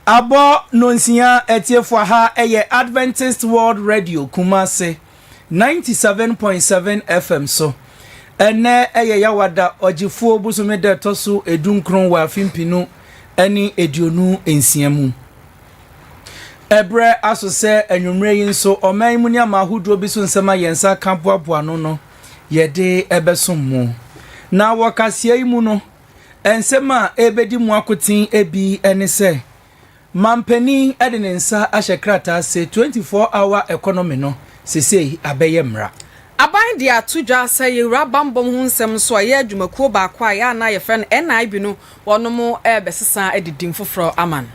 Abo nonsia etiefo ha eye Adventist World Radio Kumasi 97.7 FM so ene eye yawada ojifuo busumede tosu edunkron wa fimpinu eni edionu ensiamu ebre asose enwumre yin so oman mu ni amahudo bi so nsema yensa kampoapoa no yede ebesommo na wakasia imu no ensema ebedi mu akotin ebi ene se Mampeni edinensa ashekrata se 24-hour economy no sesei abeyemra. Aban dia tudwa say yura bambom hu nsem so ye adwumakuo ba kwa ya na ye friend NIB no wono besesa edidim foforo aman.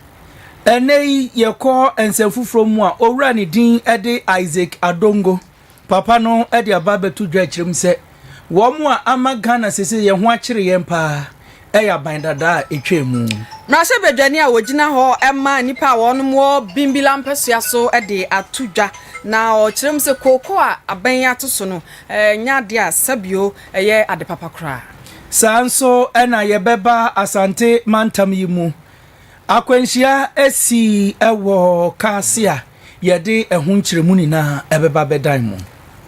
Enei yeko ensem foforo mu a owura ne din ede Isaac Adongo. Papa no ede aba betudwa kirem se wo mu a amagana sesei ye ho akire yempa. Eya bandada etwemu Mrase bedwani a wogina ho emma nipa wonom wo bimbila mpesua so de atudwa na o kirem se koko a aban atoso no nya de a sabio eye ade papa kra sanso ena yebeba asante mantam yimu akwanhia esi ewo kasia yede ehun kiremu ni na ebeba bedan mu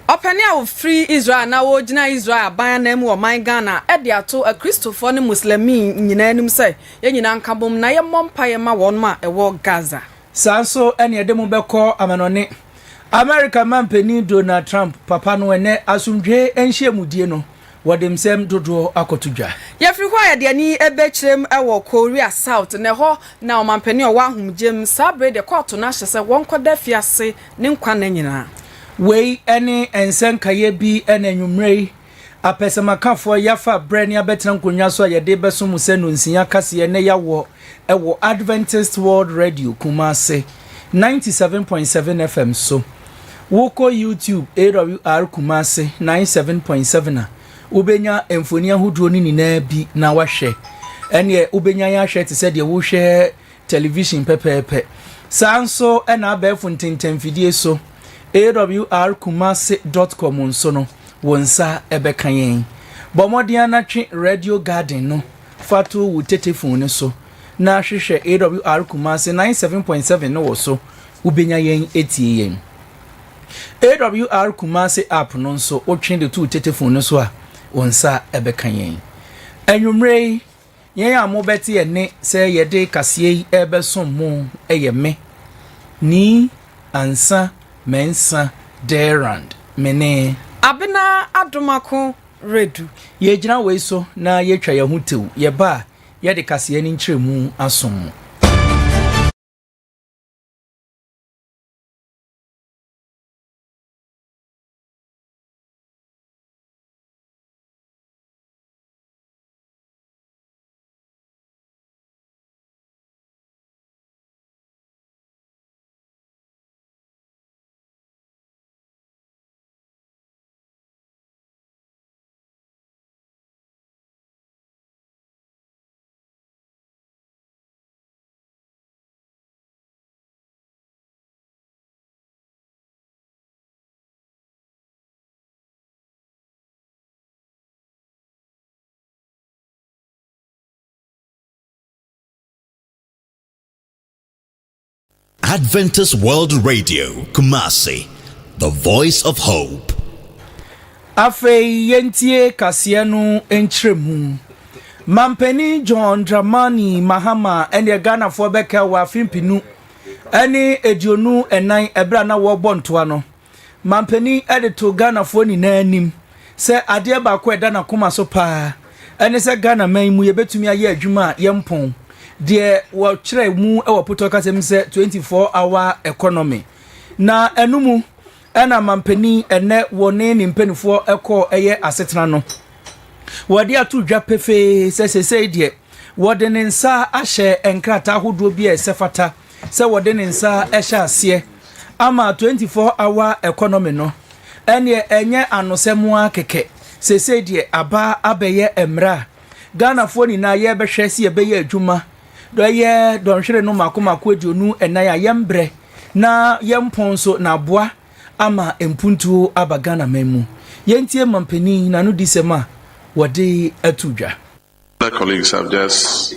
Openi a free Israel na wogina Israel aban na mu o man Ghana e de ato a Christopher ne Muslimi nyina anim say ye nyina nkabom na ye mompa ye ma won ma e wo Gaza sanso ene yede mu beko amanone America mampeni Donald Trump papa no ene asumdwe enhyiamudie no wodemsem dodo akotudwa ye free ho ya de ani ebe kirem e wo Korea South ne ho na o mampeni o wa humjem sabre de court na hyese won koda fiase ne nkwa na nyina Wei ene ensenkaye bi ene nwumrei apesamakafo yafa brani abetena nkonwa so yede besom se no nsia kase ne yawo ewo Adventist World Radio Kumasi 97.7 FM so woko YouTube Awr Kumasi 97.7 a ubenya emfoni ahuduo ni na bi na wahwe ene ubenya ya hwe te se de wo hwe television pepepe sanso ena abefo ntentemfidie so awrkumasi.com nso no wonsa ebekan yen bomodian natwe radio garden no fatu wutetefon ne so na hwehwe Awr Kumasi 97.7 no wo so ubenya yen etie yen Awr Kumasi app no nso otwe de tu tetefon no so a wonsa ebekan yen enwumrei yen amobeti ene se yede kasie ebesom mu eyeme ni ansa mensa derand mene abena adomako redu ye gina we so na ye twa ye hutew ye ba ye de kase ani nkyeremu asom Adventist World Radio Kumasi, the voice of hope. Afei yentie kase no enkyeremu Mampeni John Dramani Mahama ene Ghana fo beka wa fimpinu ene edionu enan ebra na wo bontoa no Mampeni edito Ghana fo ni na anim se ade ba ko eda na koma so pa ene se Ghana man mu yebetumi aye adwuma yempon de wo kire mu e wo poto kasem se 24-hour economy na enumu ena mampeni ene wone ni mpenifo eko eye asetena no wode atudwa pefe sesese de wode ne nsa ahye enkrata hodo bi esefata se wode ne nsa ehye ase ama 24-hour economy no ene enye anosemu akeke sese de aba abeye emra Ghana fo ni na ye behwe se ye beye adwuma do ye donhwere no makomako edionu enan ayembre na yemponso na boa ama empuntu abagana memu yentie mampeni na no disema wode atudwa. The colleagues have just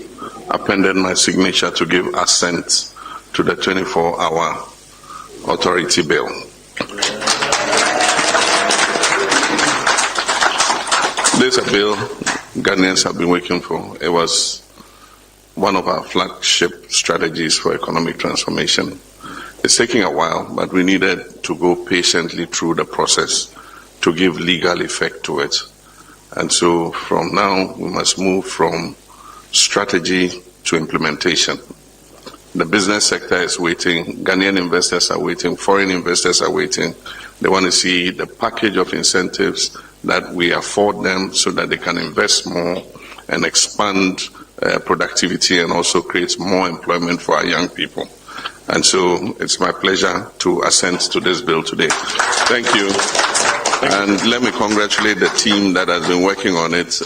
appended my signature to give assent to the 24-hour authority bill. This is a bill Ghanaians have been working for. It was one of our flagship strategies for economic transformation. It's taking a while, but we needed to go patiently through the process to give legal effect to it. And so from now, we must move from strategy to implementation. The business sector is waiting, Ghanaian investors are waiting, foreign investors are waiting. They want to see the package of incentives that we afford them so that they can invest more and expand productivity and also create more employment for our young people. And so it's my pleasure to assent to this bill today. Thank you. And let me congratulate the team that has been working on it.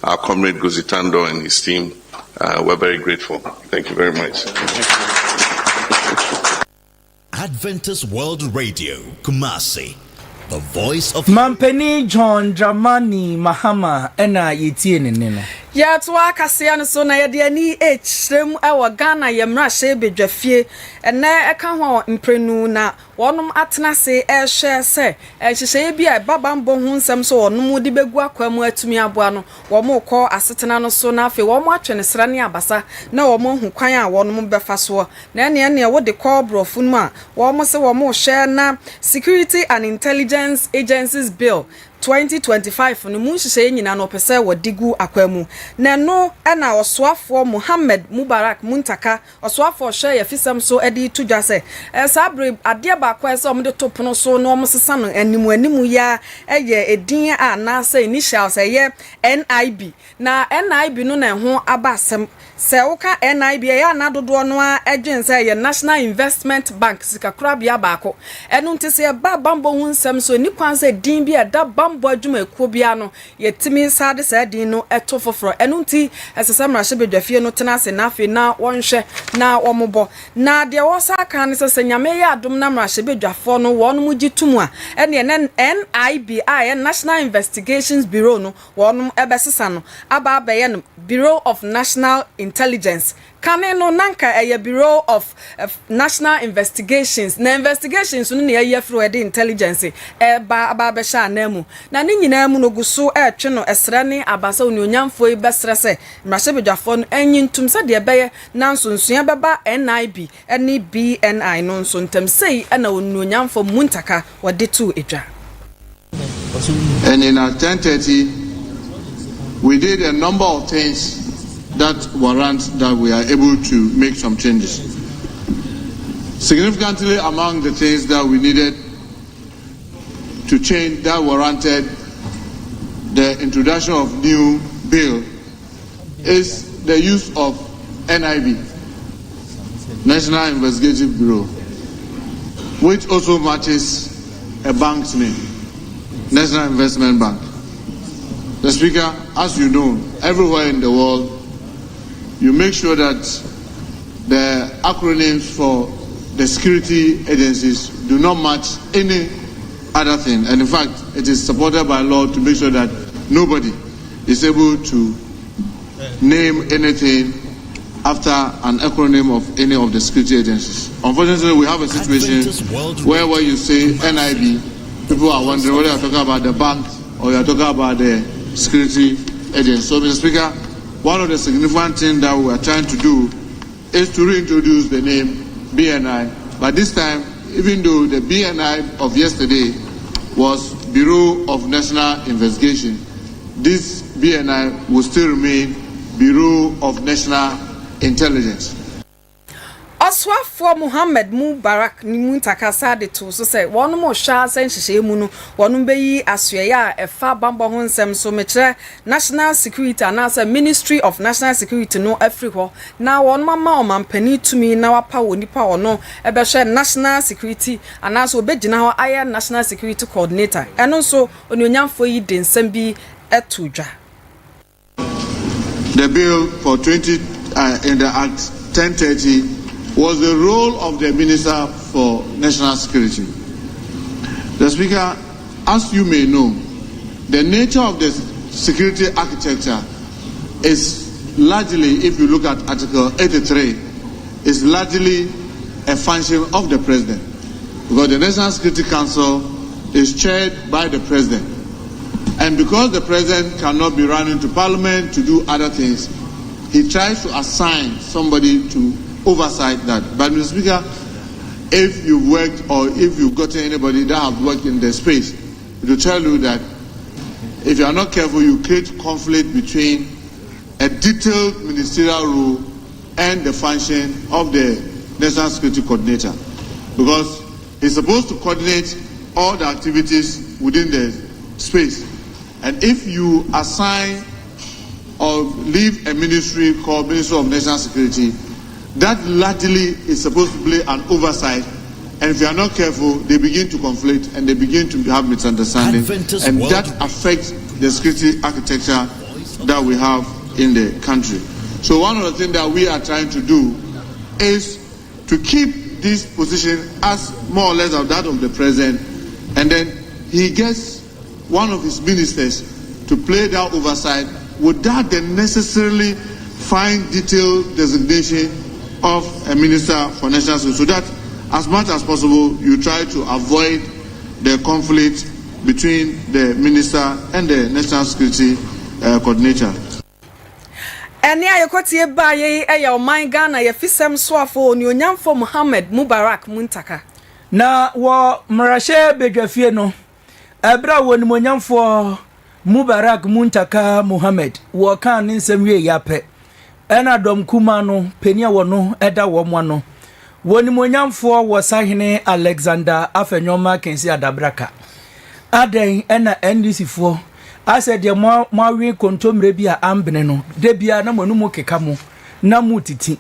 Our comrade Guzitando and his team. We're very grateful. Thank you very much. Adventist World Radio, Kumasi, the voice of... Mampeni John Dramani Mahama ena yitie nene. Ya tuwa kasia no so na ye de ani echrem ewo Ghana ye mra hye bedwafie ene eka ho mprenu na wonum atena se ehwe se ehyehyeye bia babambo hu nsem so wonum de begu akwamu atumi aboa no womo kɔ asetena no so na afi womo atwene sra ne abasa na womo hu kwan a wonum befa so na ene wo de kɔ brofun mu a womo se womo hye na Security and Intelligence Agencies Bill 2025 no mu hyehyeye nyina no pese wodigu akwamu na no na osoafo Muhammad Mubarak Muntaka osoafo hye ya fisam so edi tudwa se sabre ade ba kwa se omde topono so no omsesa no animu ya eye edin a na se initial se ye NIB na NIB no na ho abasem se woka NIB ya na dodo no a edwen se ye National Investment Bank sikakura bia baako enu ntese ba bambo hu nsem so ni kwan se din bia da bambo adwuma ekuo bia no yetimi sade se din no eto foforo enu nti esesam rahye bedwafie no tena se na afi na wonhwe na omobo na de wosa kan se nyame ya adom na rahye bedwafo no wonum gitumu a ene NIB a National Investigations Bureau no wonum ebesesa no aba abaye no Bureau of National Intelligence kane no nanka Bureau of National Investigations na investigations no na ye fro de intelligence ba besha anamu na ne nyina mu no guso twe no esre ne abasa onyamfo e besre se mrahye bedwafo no anyintum se de beye na nsonsua beba NIB ene BNI no nso ntam sei na onyamfo Muntaka wode tu edwa. And in our 10:30 we did a number of things that warrant that we are able to make some changes. Significantly among the things that we needed to change that warranted the introduction of new bill is the use of NIB, National Investigative Bureau, which also matches a bank's name, National Investment Bank. The Speaker, as you know, everywhere in the world, you make sure that the acronyms for the security agencies do not match any other thing. And in fact, it is supported by law to make sure that nobody is able to name anything after an acronym of any of the security agencies. Unfortunately, we have a situation where when you say NIB, people are wondering whether you're talking about the bank or you're talking about the security agency. So, Mr. Speaker, one of the significant things that we are trying to do is to reintroduce the name BNI. But this time, even though the BNI of yesterday was Bureau of National Investigation, this BNI will still remain Bureau of National Intelligence. Oswafo Muhammad Mubarak ni Muntaka sade to so say wonu mo hwa senhyehyɛ mu no wonu beyi asoye a efa bambo ho nsɛm so mekire National Security and as Ministry of National Security no afriho na wonu mama omampani tumi na wapa wonipa wono ebehwɛ National Security and as obegina ho aye National Security Coordinator eno so onyonyamfo yi de nsɛm bi etudwa. The bill for 20 in the Act 1030 was the role of the Minister for National Security. The Speaker, as you may know, the nature of the security architecture is largely, if you look at Article 83, is largely a function of the president, because the National Security Council is chaired by the president. And because the president cannot be running to parliament to do other things, he tries to assign somebody to oversight that. But Mr. Speaker, if you've worked or if you've gotten anybody that has worked in the space, it will tell you that if you are not careful, you create conflict between a detailed ministerial role and the function of the National Security Coordinator. Because he's supposed to coordinate all the activities within the space. And if you assign or leave a ministry called Ministry of National Security, that largely is supposed to play an oversight. And if you are not careful, they begin to conflict and they begin to have misunderstanding. And that affects the security architecture that we have in the country. So one of the things that we are trying to do is to keep this position as more or less of that of the president, and then he gets one of his ministers to play that oversight without the necessarily fine detailed designation of a minister for national security, so that as much as possible you try to avoid the conflict between the minister and the national security coordinator. Eni ayokotie ba ye eya oman Ghana ye fisem soafo ni onyamfo Muhammad Mubarak Muntaka na wo mrashe bedwafie no ebra woni onyamfo Mubarak Muntaka Muhammad wo kan ne nsem wie yape ena dom kuma no penia wo no eda wo mo no woni onyamfo wo sahene Alexander Afenyoma Kensi Adabraka aden ena NDC fo ase de mawi kontomre bia ambene no de bia na manumu keka mu na mutiti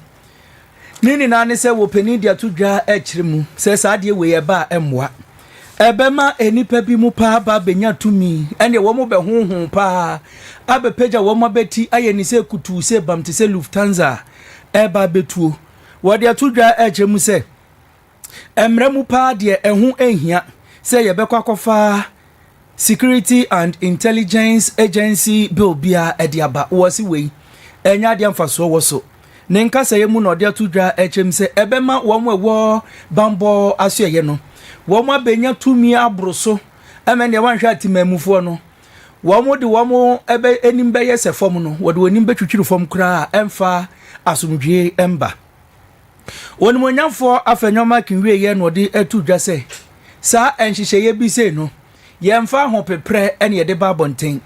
nini na ne se wo pani dia tudwa ekiremu se sa de we ye ba emwa ebema enipa bi mu pa ba benya tumi ene wo mo be honhon pa abepeja wo mo beti aye ni se kutu se bamte se Lufthansa eba betuo wo de tudwa ekiremu se emre mu pa de ehun ehia se ye bekwa kofa Security and Intelligence Agency Bill bia ediaba wasi we enya de amfaso woso ne nkasa ye mu no de tudwa echem se ebema wo mwewo bambo aso ye no wo mo abenya tumi abroso emene wanhwa timamufo no wo mo de wo mo ebe enimbe yese fom no wo de onimbe twitwiri fom kura emfa asumdwe emba woni monyamfo Afenyoma kinwie ye no de atudwa se sa enhihye ye bi se no yemfa ho pepre ene ye de babonten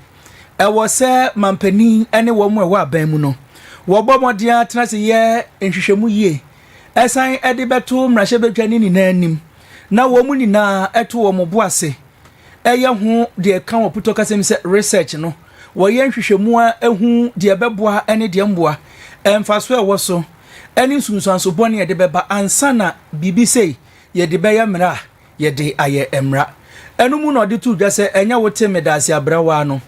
ewo se mampani ene wo mu ewa aban mu no wo bomodia tenase ye enhwehwemu ye esan ede beto mrahye bedwani ni nanim na wo mu ni na eto wo mo boase eye ho de ka wo puto kasem se research no wo ye nhwehwemu a ehu de beboa ene de mboa emfaso ewo so ene sunsanso bone ye de beba ansana BBC ye de be yemra ye de aye emra enumu no de tudwa se enya wote medase abrawa no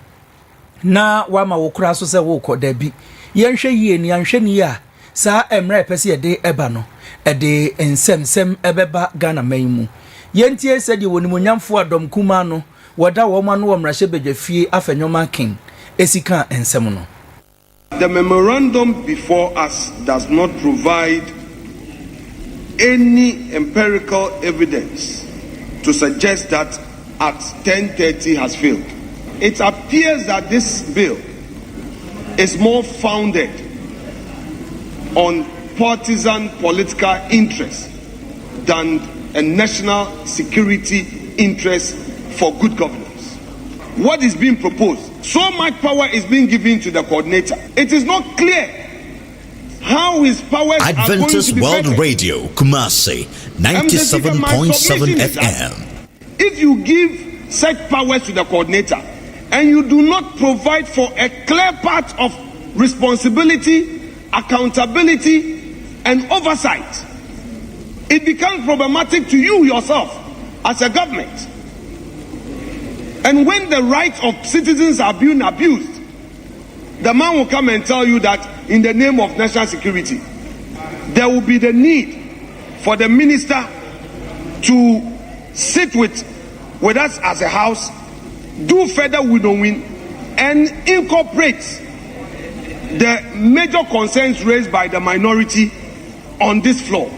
na wama wokura so se wokọ dabi yenhwe yie ni anhwe ni ya sa emra pese ye de eba no ede ensemsem ebeba Ghana manmu yentie se de wonimonyamfo adom kuma no woda wo ma no wo mrahye bedwafie Afenyoma king esika ensem no. The memorandum before us does not provide any empirical evidence to suggest that Act 1030 has failed. It appears that this bill is more founded on partisan political interest than a national security interest for good governance. What is being proposed? So much power is being given to the coordinator. It is not clear how his powers Adventist are going to be World vetted. Radio, Kumasi, 97.7 FM. If you give such powers to the coordinator and you do not provide for a clear path of responsibility, accountability, and oversight, it becomes problematic to you yourself as a government. And when the rights of citizens are being abused, the man will come and tell you that in the name of national security, there will be the need for the minister to sit with us as a house, do further winnowing, and incorporate the major concerns raised by the minority on this floor.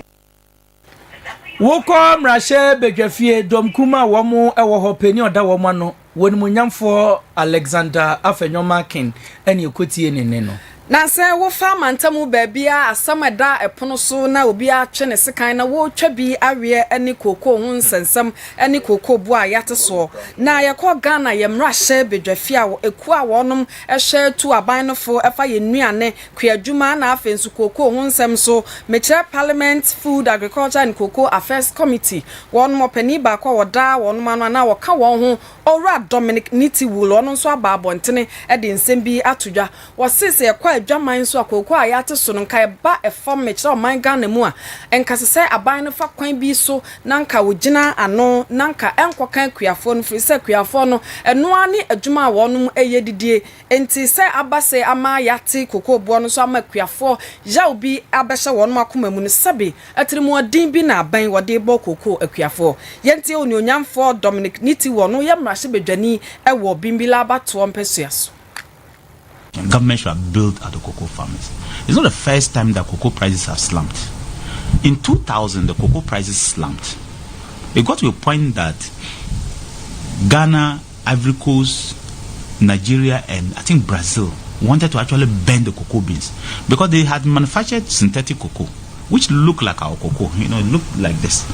Woko mrashe bedwafie domkuma womo ewo ho peni oda womo no wonimunyamfo Alexander Afenyomakin eni ekotie ne no na se wo fa mantamu baabia asamada epono so na obi a twe ne sekan na wo twa bi awe eni koko hu nsensem eni koko bu a yate so na yakọ Ghana yemra hye bedwafie a eku a wonom ehye tu abanofo efa yenuane kwadwuma na afensu koko hu nsem so mekire Parliament Food Agriculture and Cocoa Affairs Committee wonom opani ba kwa woda wonom ano na woka won ho Owra Dominic Nitiwul ono so aba abontene e de nsem bi atodwa wosese yakọ adwaman so akoko a yate so no nka ba efom mekire oman Ghana mu a enkasese aban no fa kwan bi so nanka wogina ano nanka enkokan kuafo no firi se kuafo no eno ani adwuma a wonom eyedidie enti se abase ama yate koko bo no so ama kuafo ya obi abehye wonom akoma mu no sebe atrimu odin bi na aban wode bo koko akuafo yenti oni onyamfo Dominic Nitiwul no yemrahye bedwani ewo bimbila bato mpesuaso. Government should have built at the cocoa farmers. It's not the first time that cocoa prices have slumped. In 2000, the cocoa prices slumped. It got to a point that Ghana, Ivory Coast, Nigeria, and I think Brazil wanted to actually ban the cocoa beans because they had manufactured synthetic cocoa, which looked like our cocoa. You know, it looked like this.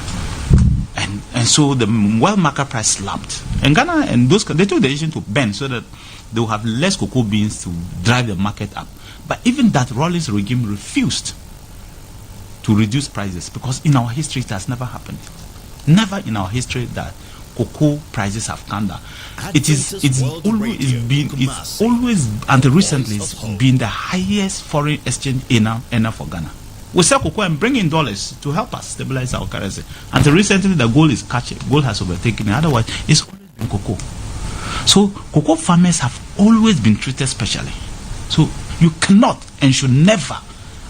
And so the world market price slumped. And Ghana and those, they took the decision to ban so that they will have less cocoa beans to drive the market up. But even that Rawlings regime refused to reduce prices because in our history it has never happened. Never in our history that cocoa prices have come down. It's always until recently it's been the highest foreign exchange earner for Ghana. We sell cocoa and bring in dollars to help us stabilize our currency. Until recently the gold is catching, gold has overtaken it. Otherwise it's always been cocoa. So cocoa farmers have always been treated specially. So you cannot and should never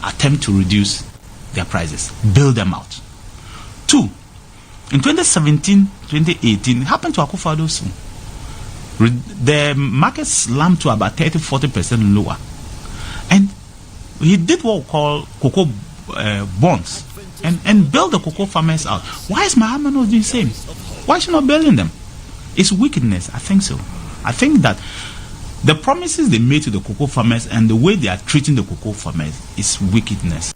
attempt to reduce their prices. Build them out. 2, in 2017, 2018, it happened to Akufo-Addo soon. The market slumped to about 30-40% lower. And he did what we call cocoa bonds and build the cocoa farmers out. Why is Mahama not doing the same? Why is he not building them? It's wickedness, I think so. I think that the promises they made to the cocoa farmers and the way they are treating the cocoa farmers is wickedness.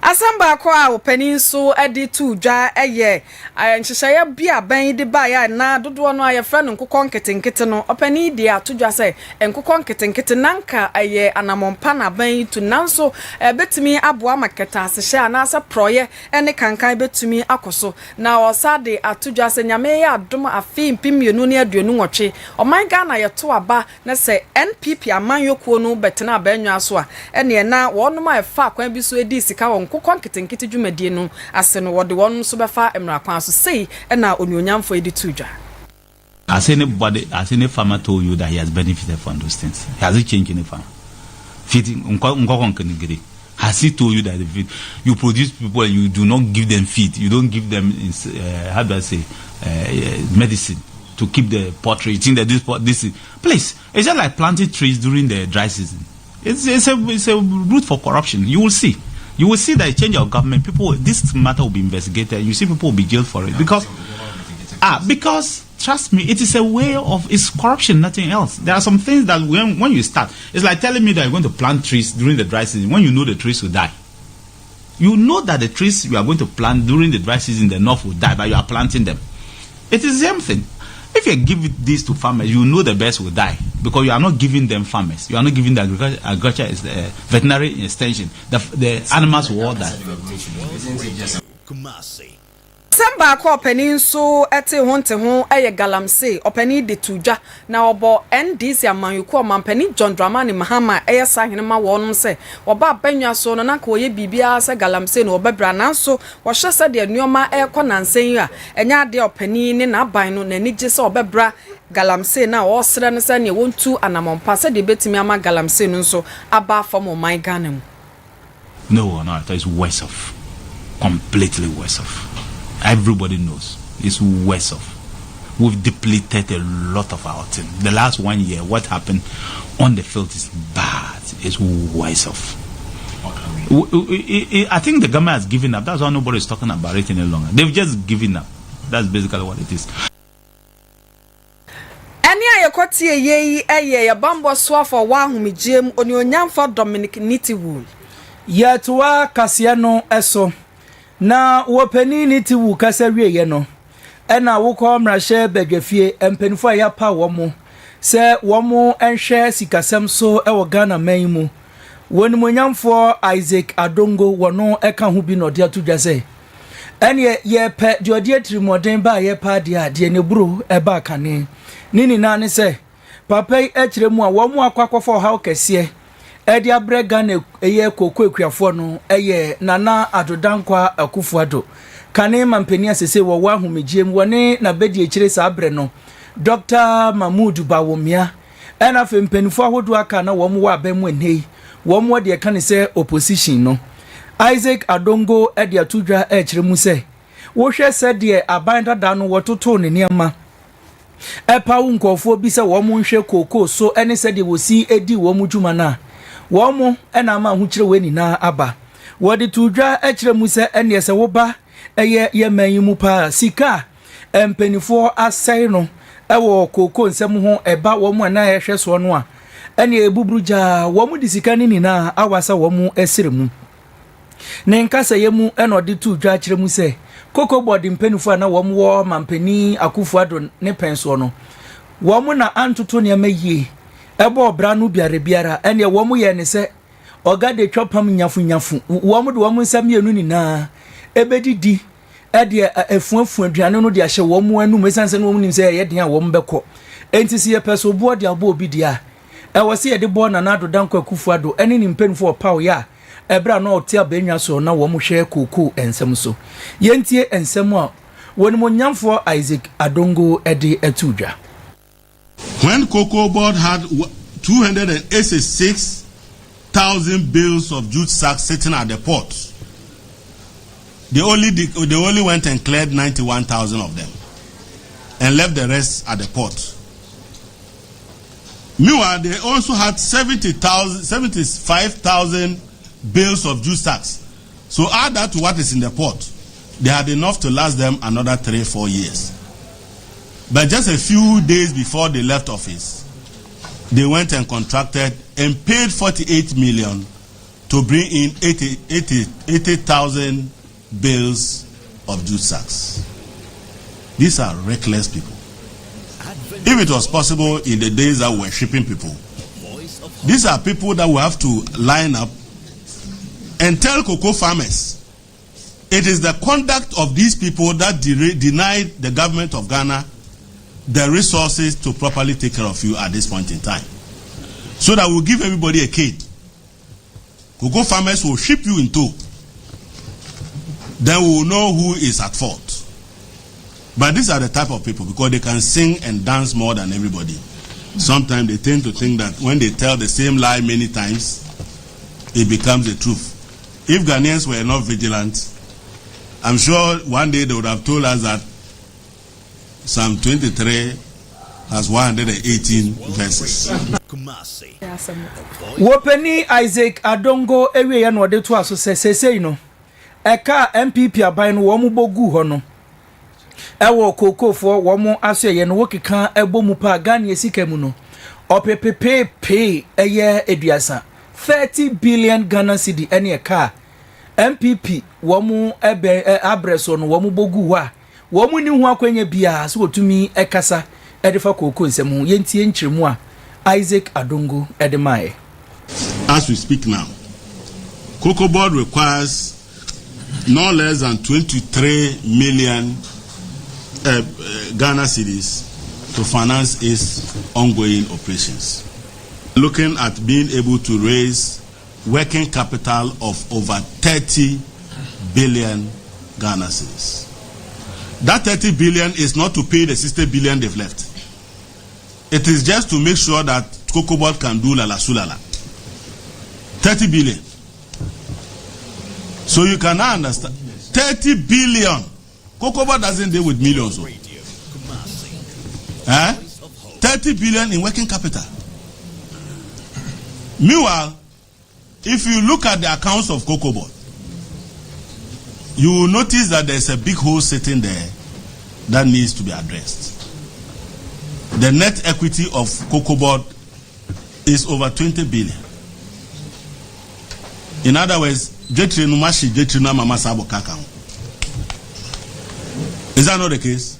Asamba kwa openi so edi tu dwa eye nhyehyeye bia ban de ba ya na dodo no aye fra no nkokon nketenkete no openi de atodwa se nkokon nketenkete nanka aye anamompa na ban tu nanso betumi aboa maketa asehye anasa proye ene kankan betumi akoso na osade atodwa se nyame ya adom afi mpimienu ne aduonu nwotwe oman Ghana ye to aba na se NPP aman yokuo no betena abanwa so a ene na wonom afa kwan bi so edi sika won kokon nketenkete dwumadie no ase no wode wonom so befa emrakwan so sei na onyonyamfo edi tudwa. Has any farmer told you that he has benefited from those things? Has it changed any farmer? Feeding has he told you that you produce people and you do not give them feed, you don't give them how do I say medicine to keep the poultry? You think that this is please, it's just like planting trees during the dry season. It's a route for corruption. You will see that a change of government, this matter will be investigated. You see, people will be jailed for it because trust me, it is a way of it's corruption, nothing else. There are some things that when you start, it's like telling me that you're going to plant trees during the dry season when you know the trees will die. You know that the trees you are going to plant during the dry season, the north will die, but you are planting them. It is the same thing. If you give this to farmers, you know the best will die because you are not giving them farmers. You are not giving the agriculture veterinary extension. The animals will all die. Kumasi. Samba kwa openi so ete honte ho eye galamse openi de tudwa na obo NDC amanyuko omampani John Dramani Mahama eye sahenema wonum se oba banwa so no nanka oye bibia se galamse no obebra nanso wo hye de anuoma ekọ nansen a enya de openi ne na ban no nani gye se obebra galamse na wo sere ne se ne wontu anamompa se de betimi ama galamse no so aba fam o my Ghana mu. No, it is worse off. Completely worse off. Everybody knows it's worse off. We've depleted a lot of our team. The last 1 year, what happened on the field is bad. It's worse off. I think the government has given up. That's why nobody is talking about it any longer. They've just given up. That's basically what it is. Any ayokotie ye ya bambo swa for wa humijiem onionyam for Dominic Nitiwu. Yetwa kasiano eso. Na wopani Nitiwu kasawie ye no. Ena wokọ mrahye bedwafie empenfo ya pa womo. Se womo enhwe sikasem so ewo Ghana man mu. Wonimonyamfo Isaac Adongo wono eka ho bi no de atudwa se. Ene ye pe de ode atrimoden ba ye pa de ne buru eba kane. Nini na ne se papa yi akiremu a womo akwakofo ha okese edi abre Ghana eye kokko ekuafo no eye Nana Adodankwa Akufuado kane mampeni asese wo wa ahomegiem wone na bedi ekire sa abre no Dr. Mahmoud Bawumia ena fe mpenifo ahodo aka na womo wa abemu enhei womo de ka ne se opposition no Isaac Adongo edi atudwa akiremu se wo hwe se de abandada no wototo ne niama epa unkofo bi se wo mo nhwe koko so ene se de wosi edi wo mo dwuma na wo mo ena ma hu kire we ni na aba wo de tudwa akire mu se ene se wo ba eye ye man mu pa sika empenifo asai no ewo koko nsem ho eba wo mo na ye hwe so no a ene ebubruja wo mo di sika ni na awasa wo mo esire mu ne nkasa ye mu eno de tudwa akire mu se Koko body mpenufo na wom wo mampeni Akufuado ne penso no wom na antoto ne amaye ebo obra no biara ene wom ye ne se oga de twopam nyafu wom de wom nsam ye nu ni na ebedidi ede efuafu aduane no de ahye wom anu mesanse no wom nim se ye den a wom beko entisi ye peso bo de abo obi dia e wo se ye de bo na Adodankwa Akufuado ene ni mpenufo pawo ya ebra no otia benwa so na wo mo hwe koko ensem so yentie ensem a wonimonyamfo Isaac Adongo ede atudwa. When Cocoa Board had 286,000 bales of jute sacks sitting at the port, they only went and cleared 91,000 of them and left the rest at the port. Meanwhile, they also had 75,000 bales of jute sacks. So add that to what is in the port. They had enough to last them another 3-4 years. But just a few days before they left office, they went and contracted and paid 48 million to bring in 80,000 bales of jute sacks. These are reckless people. If it was possible in the days that we were shipping people, these are people that we have to line up and tell cocoa farmers it is the conduct of these people that denied the government of Ghana the resources to properly take care of you at this point in time. So that we'll give everybody a cane. Cocoa farmers will ship you in tow. Then we will know who is at fault. But these are the type of people, because they can sing and dance more than everybody. Sometimes they tend to think that when they tell the same lie many times, it becomes the truth. If Ghanaians were not vigilant, I'm sure one day they would have told us that Psalm 23 has 118 verses. Wopeni Isaac Adongo ewe ya no de to aso sesei no. Eka MPP aban no wo mu bogu ho no. Ewo kokofo wo mu aso ye no wokeka ebomu pa Ghana sika mu no. Opepepe eye eduasa 30 billion Ghana cedi ene eka MPP wo mu abreso no wo mu bogu wa wo mu ni hu akwanya bia so otumi ekasa edefa koko nsem yentie nkyiremu a Isaac Adongo edemae. As we speak now, Cocoa Board requires no less than 23 million Ghana cedis to finance its ongoing operations. Looking at being able to raise working capital of over 30 billion Ghana cedis. That 30 billion is not to pay the 60 billion they've left. It is just to make sure that Cocoa Board can do lala sulala. 30 billion. So you can now understand. 30 billion. Cocoa Board doesn't deal with millions. 30 billion in working capital. Meanwhile, if you look at the accounts of Cocoa Board, you will notice that there's a big hole sitting there that needs to be addressed. The net equity of Cocoa Board is over 20 billion. In other words, is that not the case?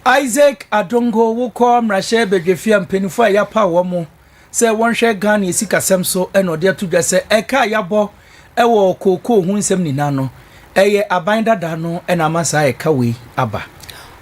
Isaac Adongo will call Rashe Bejefiam Penify Yapa Womo. Say one share gun is Sikasemso and Odia to just say Eka Yabo, Ewo Koko, who is Seminano, Eye Abinda Dano, and Amasa Kawi Abba.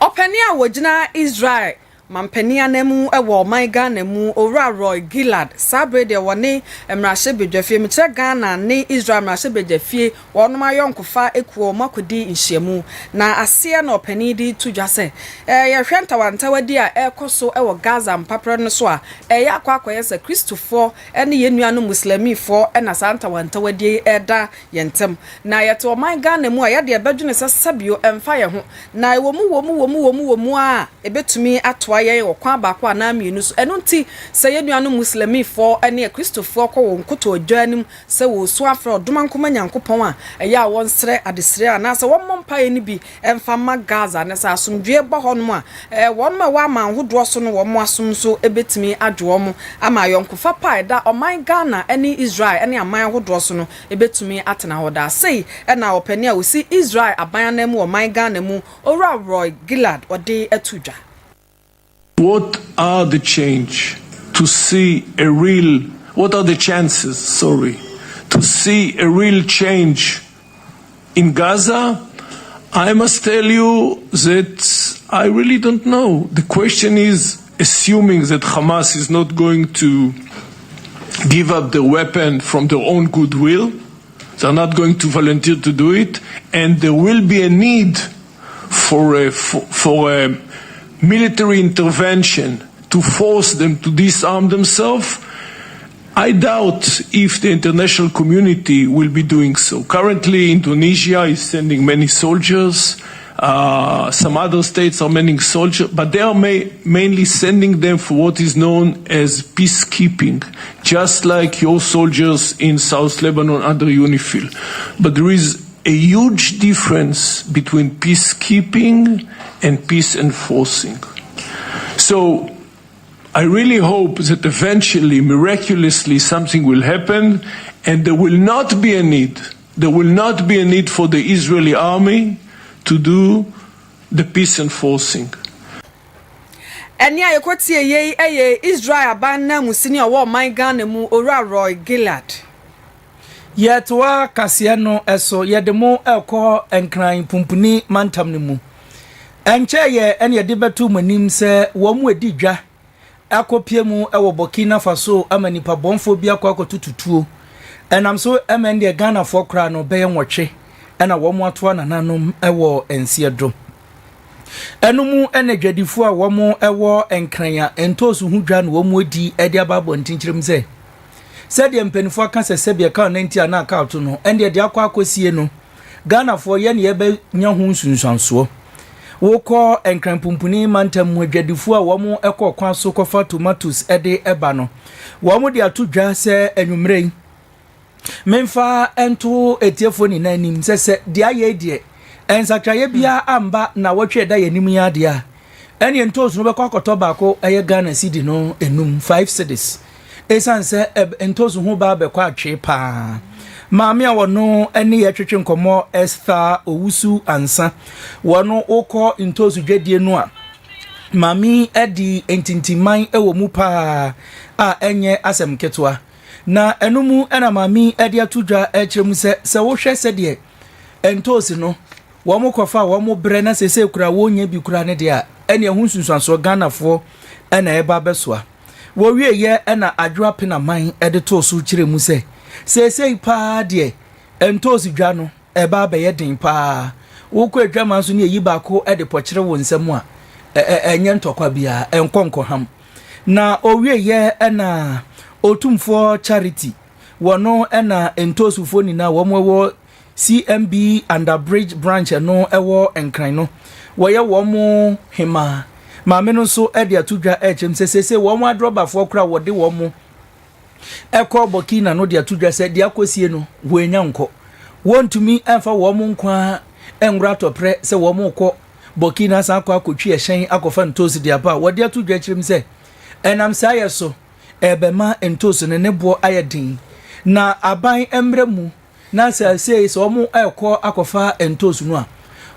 Openia wajina Israel. Mampenia nemu ewo my Ghana mu Owra Roy Gillard sabre de wone emrahye bedwafie metre Ghana ne Israel emrahye bedwafie wono mayonkofa ekuo makodi nhyiamu na ase na opani di tudwase ye hwenta wantawadi a ekoso ewo Gaza mpapre no so a ye akwakoye se Christopher ene yenuanu muslimifo ena santa wantawadi eda yentem na yeto my Ghana mu a ye de ebadwene sasabio emfa ye ho na womu a ebetumi atwa ye okwa ba kwa na mienu so eno nti se yenuanu muslimifo ene Christopher ko wonkoto odwanim se wo so afra odomankoma nyankopon a ya wonsre adesre a na se wo mompa ye ni bi emfa ma Gaza na sa asomdwe ba honom a won ma wa ma hodo so no wo mo asom so ebetimi adwo mo ama yonkofa pa da oman Ghana ene Israel ene aman hodo so no ebetumi atena hoda sei ena opani a wosi Israel aban na mu oman Ghana mu Owra Roy Gillard ode atudwa. What are the chances to see a real change in Gaza? I must tell you that I really don't know. The question is, assuming that Hamas is not going to give up the weapon from their own goodwill, they're not going to volunteer to do it, and there will be a need for a military intervention to force them to disarm themselves. I doubt if the international community will be doing so. Currently, Indonesia is sending many soldiers. Some other states are sending soldiers, but they are mainly sending them for what is known as peacekeeping, just like your soldiers in South Lebanon under UNIFIL. But there is a huge difference between peacekeeping and peace enforcing. So I really hope that eventually, miraculously, something will happen and there will not be a need for the Israeli army to do the peace enforcing. Eni ayekoti ye Israel abanna musini owo man Ghana mu Owra Roy Gillard. Yetwa kasiano eso yedemo elko enkran pumpuni mantam ne mu. Enche ye ene yede betu manim se wo mu edidwa akopie mu ewo Burkina Faso amanipa bonfo bia kwa Tutu. Enam so emende Ghana for kra no be nwotwe ena wo mu ato nananom ewo ensiedo. Enumu ene dwadifu a wo mu ewo enkran entosu hudwa no wo mu edi ede ababo ntinkyerem se said the penifo aka sesebia ka na ntia na account no ende de akwa akosie no Ghana for ye ne ebe nya hu nsunsanso wo ko enkranpumpuni mantam mu adwadifu a wo mu ekọ kwa so kofa tomatoes ede eba no wo mu de atodwa se anwumrei memfa ento etiefo ni nanim se de aye de ensakraye bia amba na wotwe da yanim ya de a ene entosu no be kwa akotoba ko eye Ghana cedi no enum 5 cedis esanse entosu hu ba be kwa atwe pa maami a wono ene ye twetwe nkomo Esther Owusu ansa wono ukọ entosu dwadie no a maami edi entintiman ewo mu pa a enye asem ketwa na enumu ena maami edi atudwa ekyeremu se wo hwe se de entosu no wo mu kofa wo mu bre na sese kura wo nya bi kura ne de a ene hu sunsuanso Ghana fo ena eba besoa wo wie ye ena adwa pena man ede to so kyeremu se sese pa de entosu dwa no eba be ye den pa wo ko adwa man so ne yi ba ko ede pokyere wo nsam a enye ntokwa bia enkonko ham na o wie ye ena Otumfo charity wono ena entosu fo ni na wo mo CMB Underbridge branch no ewo enkran no wo ye wo mo hema maame no so e de atudwa echem sesese wo mo adroba fo kra wo de wo mo eko Burkina no dia tudwa se dia kosie no woanya nko wontumi emfa wo mu nkwa enwura topre se wo mu kɔ Burkina sa akɔ akotwi ehyen akɔfa ntosi dia ba wo dia tudwa chirim se enam sa yeso ebema ntosi ne bo ayedin na aban emre mu na se se wo mu ekɔ akɔfa ntosi no a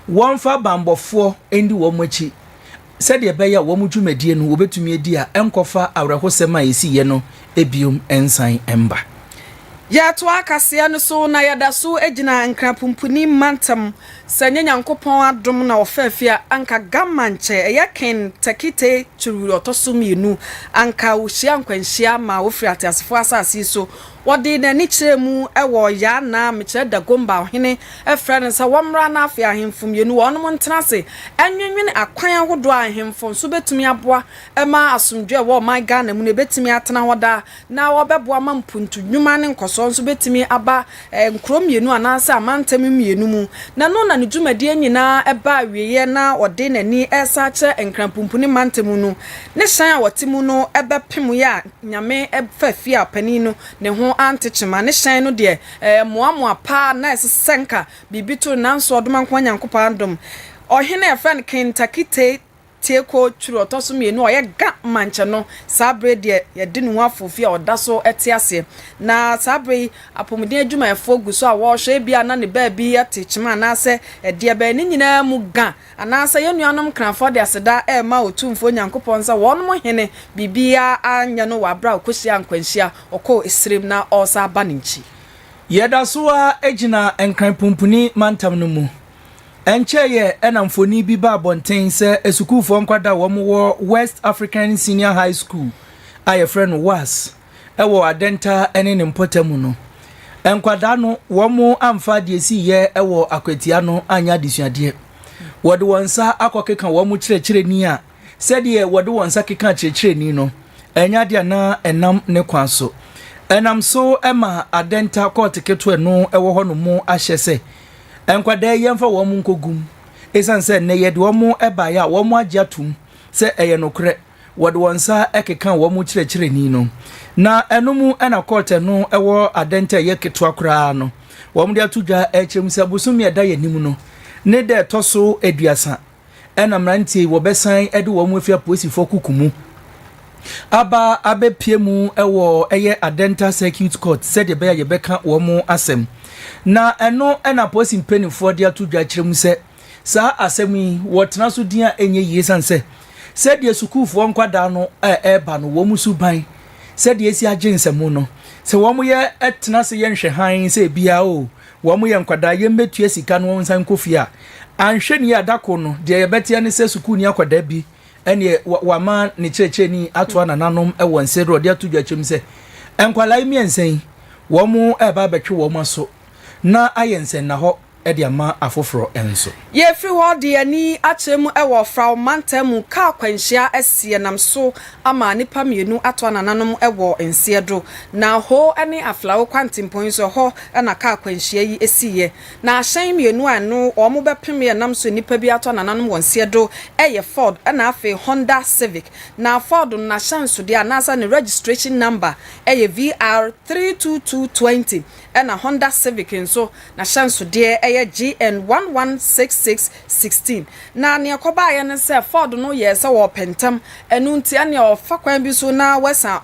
wonfa bambɔfo endi wo mu achi said ye beya wo mu dwumadie no wobetumi edi a enkofa awrehosem a yesi ye no ebiom ensan emba ya to akase no so na yada so egina nkrapumpuni mantam sanya nyankopon adom na ofafia anka gamanche eyaken takite churu otosumienu anka wohia nkwanhia ma wofri atiasefo asase so wodi na ni kyeremu ewo ya na mekyere da gomba ohene efra ne sa womra na afia ahemfumienu wonom ntenase enwenwen akwan ahodo ahemfo so betumi aboa ema asomdwe wo my Ghana mu ne betumi atena hoda na wobeboa mampuntu nnwuma ne nkoso so betumi aba nkromienu anasa amantam mienu mu na no na ne dwumadie nyina eba wiye na wodi nani esache enkrapumpuni mantam no ne hyan a wotimu no ebepem ya nyame efafia panino ne ho antechema ne hyan no de moamoa pa na esenka bibito nanso odoma nkwa nyankopa andom ohene efren kentakite tieko churu otosumienu oye ga manche no sabre de yedi nu afofia odaso etiase na sabre apomuden adwuma efo guso a wo hwe bia na ne ba bi atechema na se de ba ni nyina mu ga anasa yenuanom kranfo de aseda ma Otumfo Nyankopon sa wonom hene bibia anya no wabra okohia nkwanhia okọ esrem na osa baninchi yeda so a egina enkran pumpuni mantam no mu encheye enamfoni bi ba bonten se esukufo nkwada wo mo West African Senior High School aye friend was ewo adenta ene ne mpotamu no enkwada no wo mo amfa de si ye ewo akwatia no anya disuade wode wonsa akokeka wo mo kyerɛkyerɛ ni a sɛde wode wonsa keka kyerɛkyerɛ ni no enya de na enam ne kwan so enam so ema adenta court keto no ewo ho no mu ahye se enkwada yemfa wo mu nkogum esanse ne yede wo mu eba ya wo mu agiatum se eye nokre wode wonsa ekeka wo mu kyerɛkyerɛ ni no na enomu ena court no ewo adenta ye keto akra no wo mu de atudwa ekyerem se busumi eda yanim no ne de toso eduasa ena mrantie wo besan ede wo mu afia posifo kukumu aba abepiemu ewo eye adenta circuit court said ye be ye beka wo mu asem na eno ena posim penifo de atudwa kyerem se sa asemi wotena so dia enye yesanse said ye sukufo nkwada no eba no wo mu suban said ye si agensem no se wo mu ye etena se ye nhwe han se bia o wo mu ye nkwada ye metua sika no nsan kofia anhwe ni adako no de ye betia ne se suku ni akwada bi ene wama ne kyerɛkyerɛ ni ato anananom ɛwɔ nsɛro de atudwa kyerem se enkwalai miensen wo mu eba betwe wo maso na ayensen na ho ede ama afoforo enso ye free ho de ani akyerem ewo fraw mantam ka kwanhia asie nam so ama nipa mienu ato anananom ewo nsiedo na ho ene aflawo kwantempon so ho na ka kwanhia yi esiye na ahyen mienu anu omo bepem ye nam so nipa bi ato anananom wonsiedo eye Ford na afi Honda Civic na Ford na chance de anasa ne registration number eye VR 32220 na Honda Civic nso na chance de GN 116616 na ne akoba ye ne se Ford no ye se wo pentam enu nti ane ofa kwan bi so na wesa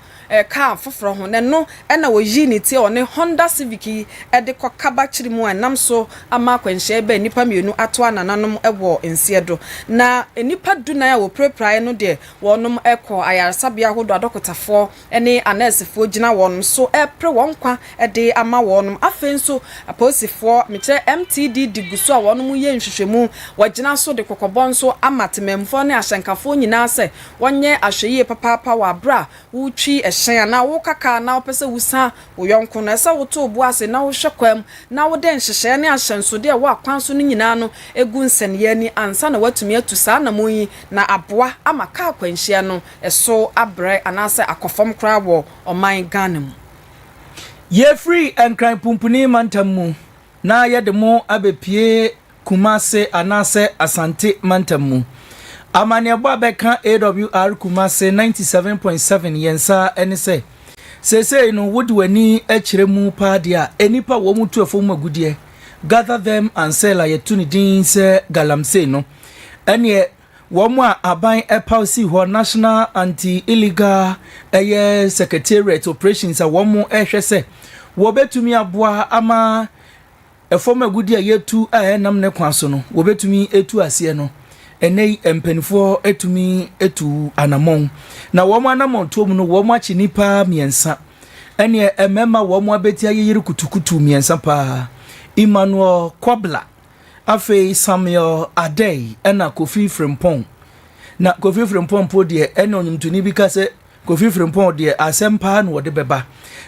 car foforo ho ne no na wo yi ni ti one Honda Civic e de kokaba kyiri mu anam so ama kwanhia ba nipa mienu ato anananom ewo nsiedo na nipa duna ya wo preprae no de wonom ekọ ayarsabia hodo adokotafo ene anesefo gina wonom so epre wonkwa de ama wonom afenso aposifo meche MTD diguso a wonom ye nhwehwemu wagina so de kokobon so amatememfo ne ahyenkafo nyina se wonye ahweye papa wa bra wutwi ehyen na wo kaka na opese wusa wo yonko na esa wo to obu ase na wo hwekwam na wo den hyehye ne ahyenso de wo akwanso no nyina no egu nsene ani ansa na watumi atusa na moyi na aboa amaka kwanhia no eso abre anase akofom kra wo oman Ghana mu ye free enkran pumpuni mantamu na yede mo abepie Kumasi anase Asante mantamu amane abo abeka Awr Kumasi 97.7 yensa ene se Say no would weni echiremu pa dia enipa wo mu tu afom agudie gather them and sell aye tuni din se galamse no ene wo mu aban epausi ho national anti illegal secretariat operations a wo mu ehwe se wo betumi aboa ama efom agudie yetu nam ne kwaso no wo betumi etu ase no enei empenfo etumi etu anamon na wo mu anamon to mu no wo mu achi nipa miensa ene emema wo mu abeti ayiri kutukutu miensa pa Emmanuel Kwabla afe Samuel Adey ena Kofi Frimpong na Kofi Frimpong po de ene onyumtuni bi ka se Kofi Frimpong de asempa na wo de beba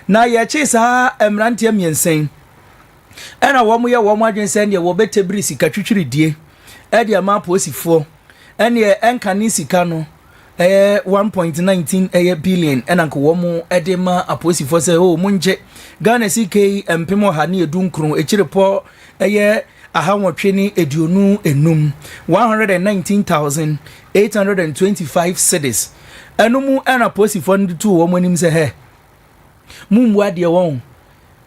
na ye chi sa emrantie miensen ena wo mu ye wo mu adwensen de wo betebri sika twitwiri die edi ama posifo ene enkani sika no 1.19 billion enanko wo mu edema aposifo se o munje Ghana CK empemo ha ne edunkron echirepo ahawotwe ni eduonu enum 119,825 cedis enumu ena posifo ndu wo manim se he mumbu ade won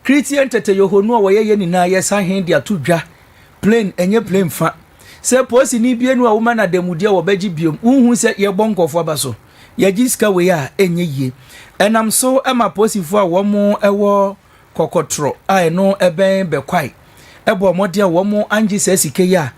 Christian tete yohonu wo ye ni na ye sahen dia tudwa plane enye plane fa se posi ni bienu a woma na demudia wo baji biom unhu se ye bonkofo abaso ye jiska we a enye yie enam so ema posifo a wo mu ewo kokotro a eno eben bekwai ebo modia wo mu anji se sike ya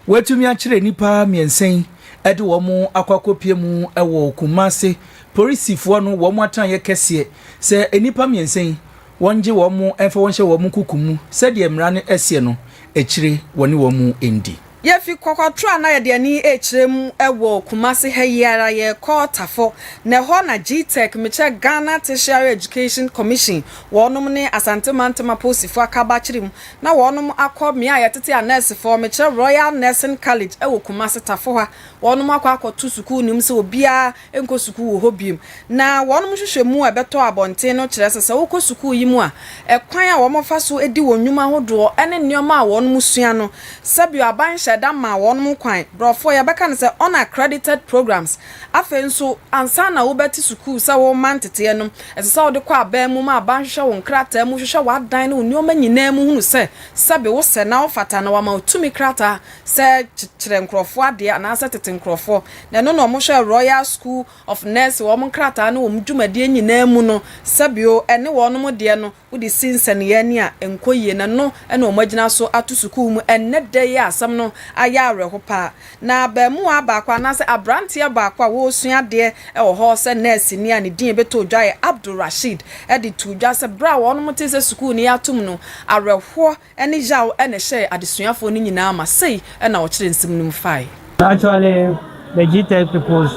wetumi a kire nipa miensen ede wo mu akwakopie mu ewo Kumasi polisifo no wo mu atan ye kese se enipa miensen wonje wo mu enfa wonhye wo mu kukumu se de emra ne ese no ekire woni wo mu endi ye fi kwakwatua na ye de ani echirem ewo Kumasi hayara ye kotafo na ho na GTech meche Ghana Tertiary Education Commission wonum ne Asante Mantama posifo akaba chirim na wonum akọ mia ye tete a nurse for meche Royal Nursing College ewo Kumasi tafo ha wonum akọ tu sukuu nim se obia enko sukuu wo hobiem na wonum hwehwemu ebeto abonten no kire sese wo ko sukuu yimu a ekwan a wo mofa so edi wonwuma hodo ene nneoma a wonum sua no sabio aban dama wonum kwan brofo ya beka ne se unaccredited programs afenso ansa na wo beti sukuu se wo mantete enum esesa wo de kwa aban mu ma ban hwehwe wo nkrata mu hwehwe wa dan no nneoma nyina mu hunu se sabe wo se na wo fata na wa ma otumi krata se kire nkrofo ade na se tete nkrofo na no no mo hwe Royal School of Nurse wo mo nkrata na wo mdwumade nyina mu no sabio ene wonum de no wo di sinsen ye ni a enkoye na no ene o magina so atu sukuu mu enne de ya asam no ayare hopa na bamu abakwa na se abrantie abakwa wo sua de wo ho se nurse ni ani din beto dwaye Abdul Rashid edi tudwa se bra won mo tese sukuu ni atum no areho ene jaw ene hye adesuafo ni nyina ma sei ena wo kire nsim nim fai. Actually the GTech people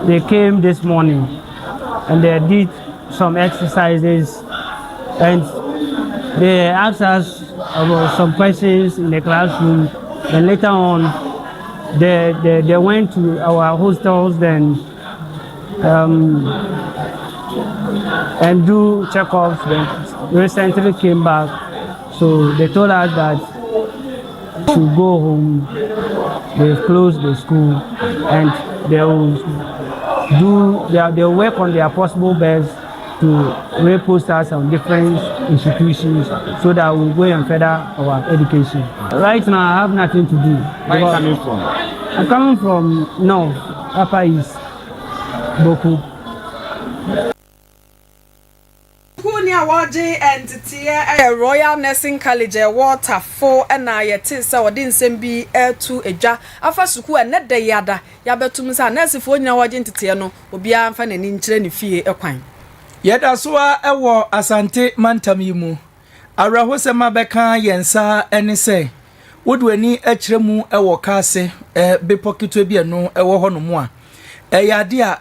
they came this morning and they did some exercises and they asked us about some questions in the classroom. And later on, they went to our hostels then and do checkups. Then recently came back, so they told us that to go home. They've closed the school and they'll work on their possible best to repost us on different institutions so that we'll go and further our education. Right now, I have nothing to do. Where are you coming from? I'm coming from North, Upper East, Boku. Kunia waje entity Royal Nursing College water for na yete se wode nsem bi etu eja afa suku ene de yada ya betum sa nurse fo nyina waje entity no obi amfa nani nkire ne fie ekwan yeda soa ewo Asante Mantam yimu arahosema beka yensa ene se wodwani akiremu ewo kase be pocket bi no ewo hono mu a yade a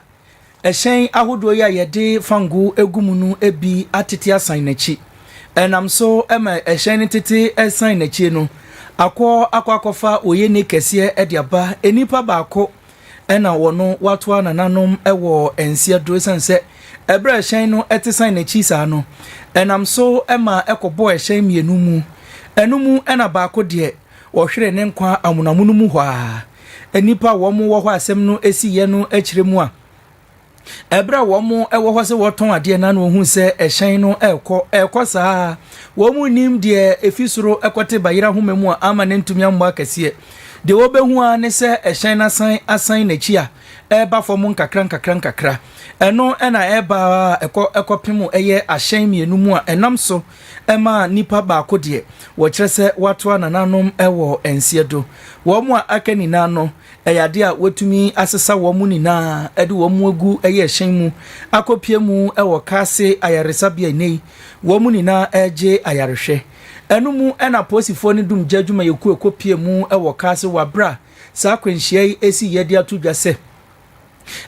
ehyen ahodo ya yede fangu egumunu ebi atete asan nachi enam so ema ehyen tete asan nachi no akwakofa oyeni kese ediaba enipa baako ena wono watu anananom ewo ensia dosense ebra ehyen no etesan nachi sa no enam so ema ekobo ehyen mienu mu enumu ena baako de wohwere ne nkwa amunamunu mu hwa enipa wo mu wo hɔ asem no esiye no akiremu a ebra wo mu ewo ho se woton ade na no hu se ehyen no ekọ saa wo mu nim de efisuro ekote bayira homemu a ama ne ntumi ammo akese de wo behu a ne se ehyen na asan na chi a eba fo mu nkakra eno na eba ekopemu eye ahyen mienu mu a enam so ema nipa ba ko de wo kire se wato anananom ewo ensiedo wo mu a akani na no eyade a wotumi asesa wo mu ni na ede wo mu agu eye ehyen mu akopie mu ewo kase ayaresabia nei wo mu ni na eje ayarehwe enu mu ena posifo ni dum jadwuma yeku ekopie mu ewo kase wabra sa kwenhia esi yede atudwa se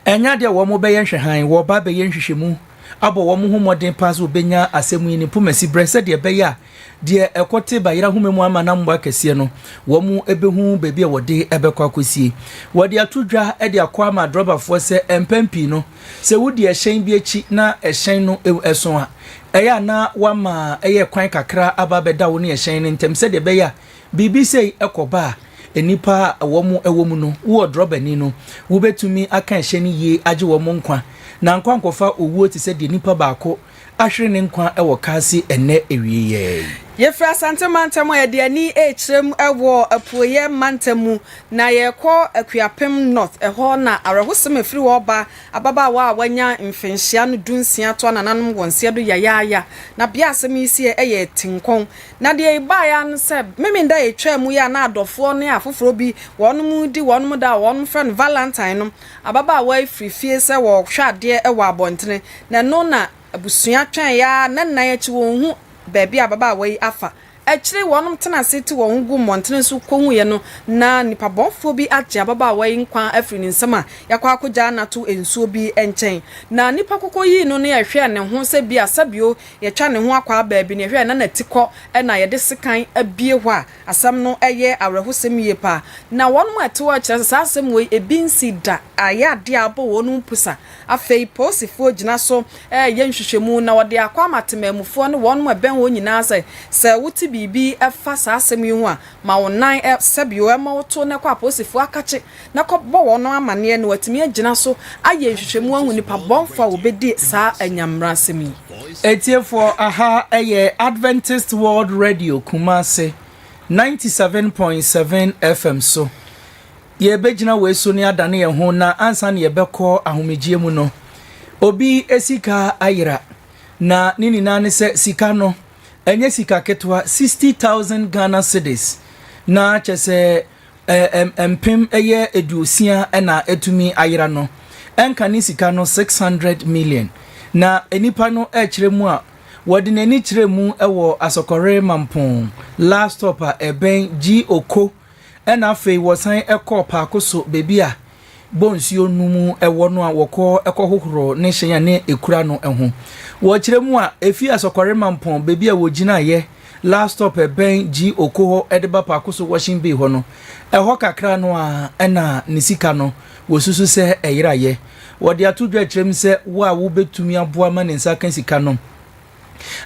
enya de wo mo be yen hwehan wo ba be yen hwehwemu abo wo mo homoden pass obenya asemu ni pomasi brese de be ya de ekote bayira homemu ama na mbo akese no wo mo ebehu bebi e wode ebekwa kosie wode atudwa e de akwa ma droberfo se empampi no se wudi ehyen bi echi na ehyen no eso a eya na wama eye kwan kakra aba beda wo ne ehyen ne ntem se de be ya bibi sei ekoba enipa wo mu no wo drobani no wo betumi aka ehyen ye age wo mu nkwa na nkwa nkofa owuo ti se de nipa baako ahwere ne nkwa ewo kasi enne ewiye Yefra Santa Mantamo ya diani echrem ewo apuye mantamu na yeko akuapem north eho na arahosem free oba ababa wa wanya mfenhia no dunsia to nananum wonsia do yayaya na bia asem isi eye tinkon na de iba ya no se meminda etwam ya na adofo ne afoforo bi wonum di wonum da wonum friend Valentine no ababa wa free fie se wo hwade ewo abontene na no na abusua twan ya nan na ya chi won hu baby ababa wei afa echire wonum tena seti wo hu montene so kohu ye no na nipa bonfo bi agye ababa wei nkwa afri ni nsama yakwa akogya na to ensuo bi enchen na nipa kokoyi no ne yehwe ne ho se bia sabio ye twa ne ho akwa baby ne hwe na natikọ na ye de sekan abie hɔ a asam no eye awrehosem ye pa na wonum eto akire sa asem wei ebinsi da aya de abo wonum pusa afei posifo gina so ye nhwehwemu na wode akwa matemamufo no wonum ben wo nyina se wuti bibi efa sa asem yi ho a ma wonan sabio ma woto ne kwa posifo akache na kɔbɔ wono amane ne watimi agina so aye nhwehwemu ahu nipa bonfa obedi sa anyamra asem yi etiefo aha eye Adventist World Radio Kumasi 97.7 FM so ye begina we so ne adane ye ho na ansa ne ye bekɔ ahomegie mu no obi esika ayira na nini na ne se sika no enye sika ketwa 60,000 Ghana cedis na chese empim eye eduosia na etumi ayira no enka ni sika no 600 million na enipa no echiremu a wodi nani chiremu ewo asokore mampon last stop a eben G oko ena afei wosan ekọ paako so bebi a bonsio numu ewo no a wokọ ekohohoro ne hyen ne ekura no eho wo chiremu a efi asokore mampon bebi a wogina ye last stop eben G oko ho edeba paako so washing bay ho no eho kakra no a ena nisika no wosusu se eyira ye wodi atudwa chirem se wo a wo betumi aboa ma ne nsa kan sika no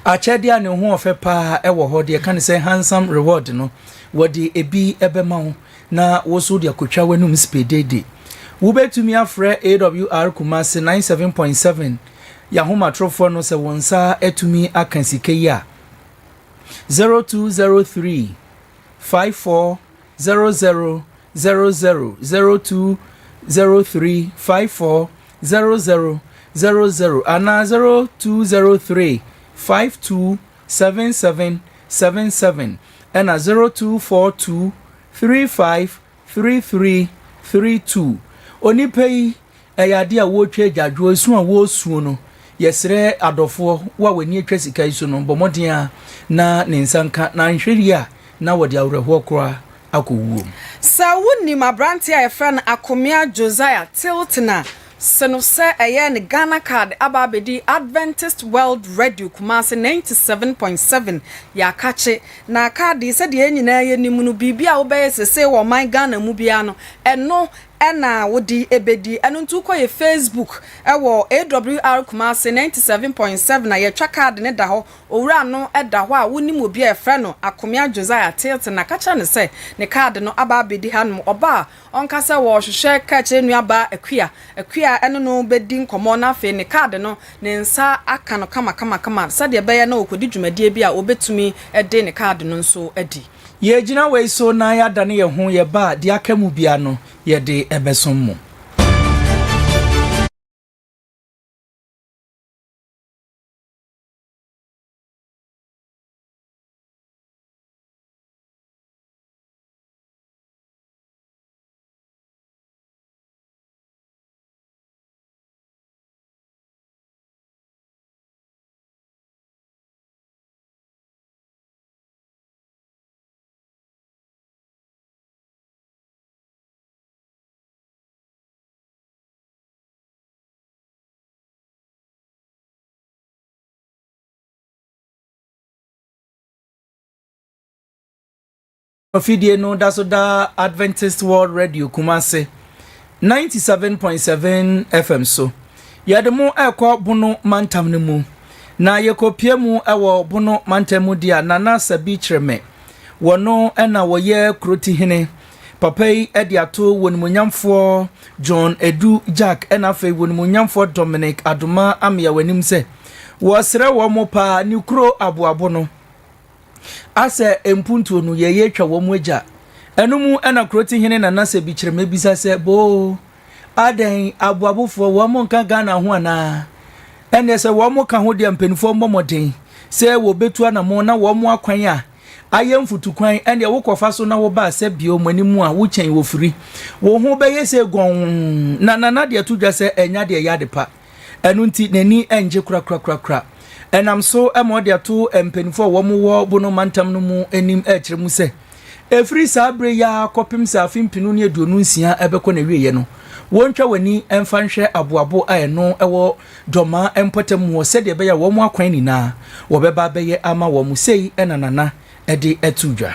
achede a ne ho ofe pa ewo ho de kan se handsome reward no wodi ebi ebema ho na wo so de akotwa wanum spedede wo betumi afre Awr Kumasi 97.7 ya homa trofo no se wonsa etumi akansike ya 0203 54 00 00 0203 54 00 00 ana 0203 527777 and 0242 353332 onipei eyade a wo twa jadwo esu a wo suo no yesre adofo wa weni atwa sika iso no bomoden a na ne nsanka na nhweri a na wode awreho kora akowuo sa wonni mabranti a efran akomia Josiah Tiltna seno se eye ne Ghana card ababedi Adventist World Radio Kumasi 97.7 ya kache na card se de nyina ye nimu no bibia wo be sese wo man Ghana mu bia no eno ena wodi ebedi enu ntu ko ye Facebook ewo Awr Kumasi 97.7 na ye twa card ne da ho owura no eda ho a wonim obi a efre no akomia Josiah tilt na kacha ne se ne card no aba bedi hanum oba onkasa wo hwehwe ka kire nuaba akua eno no bedi nkomo na afi ne card no ne nsa aka no kama sade be ye na okodi dwumadie bi a obetumi ede ne card no nso adi ye gina we so na ya dane ye ho ye ba de akamu bia no ye de ebesom mu Ofidie no da so da Adventist World Radio Kumasi 97.7 FM so yademo ekọ bono mantam ne mu na yekopie mu ewo bono mantam dia nana sabi kreme wono ena woye kroti hene papai ediato wonmunyamfo John Edu Jack ena fe wonmunyamfo Dominic Aduma amya wanim se wo sere wo mo pa ni kro aboabo no ase empuntu no ye twa wo moja enumu ena kroti hene na nase bi kireme bisa se bo aden aboabofo wo mo nka Ghana ho ana ene se wo mo ka ho de mpanifo momoden se wo betu ana mo na wo mo akwan a ayemfutu kwan ene wo kofa so na wo ba se bio manimu a wo chen wo firi wo ho be yese gon na de tudwa se enya de yade pa enu nti nani enje kura enam so emode ato empenifo wo mo wo bono mantam no mu enim ekire mu se efri sabre ya kopim sa afimpinu ne aduonu nsia ebekọ na wiye no wontwa wani emfanhwe aboabo ayeno ewo doma empotem wo se de be ya wo mo akwan ni na wo beba beye ama wo mu sei enanana ede etudwa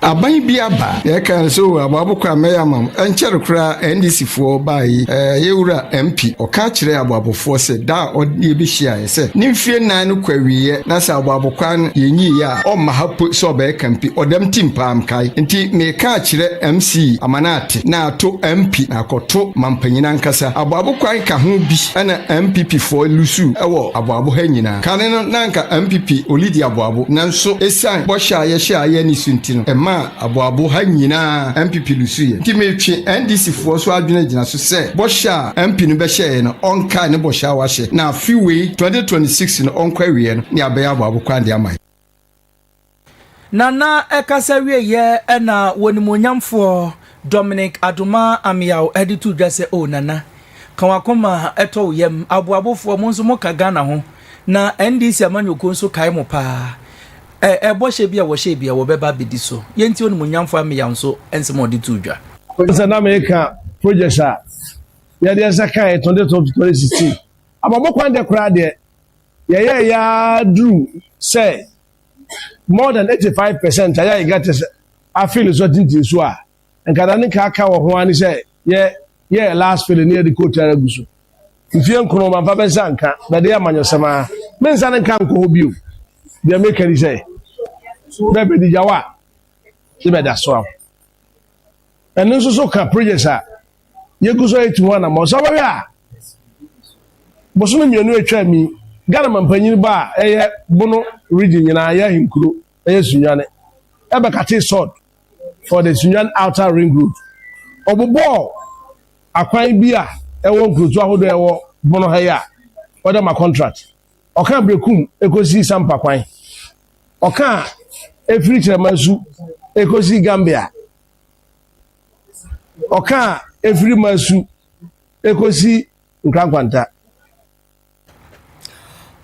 aban bi aba ye kan so ababokwa meyamam enchere kura NDC fo bai yewura MP oka kire ababofo se da odi bi hia se nimfie nan no kwawiye na sa ababokwa yenyi ya o mahapo so be kampi odem timpam kai nti me ka kire MC amanate na to MP na koto mampanyina nkasa ababokwa ka ho bi na MPP fo lusu ewo ababo ha nyina kan no nanka MPP olidi ababo nanso esan bo hia ye hia ye ni sunti no aboabo ha nyina MPP lusuye nti metwe NDC fo so adwene gina so se bosha MP no be hye no onka ne bosha wa hye na fiwe 2026 no onkwa wie no ne abeya aboabo kwande amai nana ekasa wie ye na wonimonyamfo Dominic Aduma amiao editu dwase o nana kanwakoma eto yem aboabofo mo nso mo ka Ghana ho na NDC amanyoko nso kai mo pa boshe bia wo she bia wo beba bedi so yenti onu munyamfo amiya nso ensemo de tudwa Nsa na America project a ya de saka 2016 ababo kwande kura de ya drew say more than 85% aya get I feel so tinti so a nkada ne ka aka wo ho ani say yeah last feel near the coach araguso mfie nkono ma fa bensa nka na de amanyosema mensa ne nka nko bio de make any say Blvd jawa ibe da so enu so ka project a yeguso 81 na mo so we a boso me mienu atwa mi Ghana mampanyin ba eye bono region nyina ya hinkuro eye sunwane ebe kate sword for the Sunyan outer ring road obobo akwan bi a ewo nkrotu ahodo ewo bono ha ya order my contract oka brekum ekosi sampa kwan oka efiri chemasu ekosi Gambia oka efiri masu ekosi nkrankwanta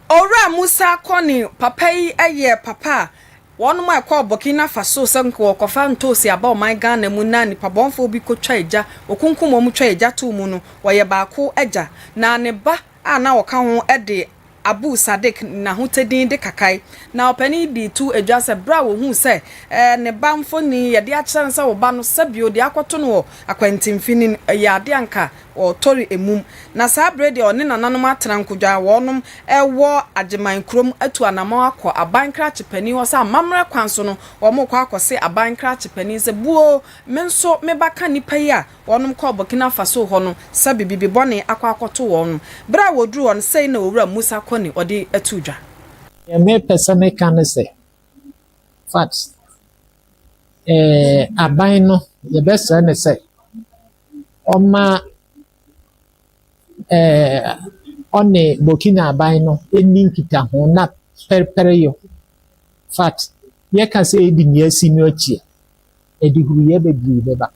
Ora Musa Koni papa yi eye papa wonu ma ekọ Burkina Faso sanko okofa ntosi aba o man Ghana mu na nipa bonfo bi kotwa eja okunkum mu twa eja to mu no woye baako eja na ne ba ana woka ho ede Abu Sadik na hotedin de kakai na opani di tu edwa se bra wo hu se ne bamfo ni ye de a kire se wo ba no sabio de akoto no akwantimfini ya de anka o tori emum na sa brede one nananom atena nkodwa wonom ewo ageman krom atu anama akọ abankra chepani ho sa mamra kwanso no wo mo kwa akose abankra chepani se buo menso mebaka nipa yi a wonom kọ Burkina Faso ho no sa bibibi bone akọ akoto wonom bra wodru won sei na owura Musa Koni odi atudwa ya me pesane kan se facts aban no ye besa ne se oma one Burkina aban no eni nkita ho na perpere yo fact ye ka se edi ni asi mi ochi edi huru ye bedri beba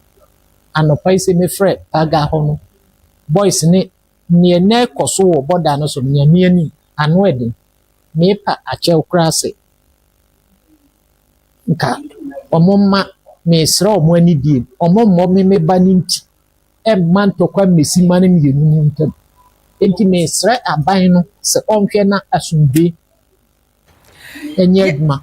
anopai se me fred aga ho no boys ni ene koso wo border no so nya ni ano edi mepa ache ukrase nka omomma me sra omo ani die omommo me ba ni nti man to kwa mesi mane mi yenu ntam enti me sra aban no se onhwe na asumbe enye aduma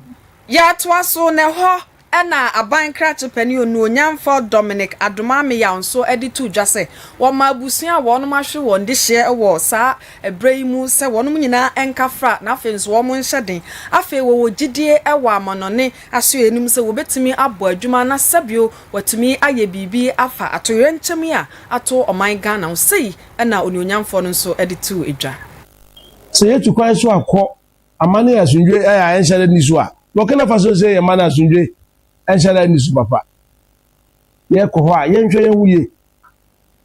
ya twaso ne ho ena abankra chepani onu onyamfo Dominic Adomame ya nso editu dwase wo ma abusuan wo no mahwe wo ndehye wo sa ebreimu se wo no nyina enkafra na afenso wo mo nhyeden afe wo gidie ewo amanone aso enum se wo betimi abo adwuma na sabio watumi aye bibi afa atoyenchemi a ato oman Ghana sei ena onu onyamfo no nso editu edwa se yetu kwan so akọ amane ya sunjwe ya enhyede ni so a Burkina Faso se ya mana sunjwe enhyede ni so papa ye ko ho a ye nhwe ye huye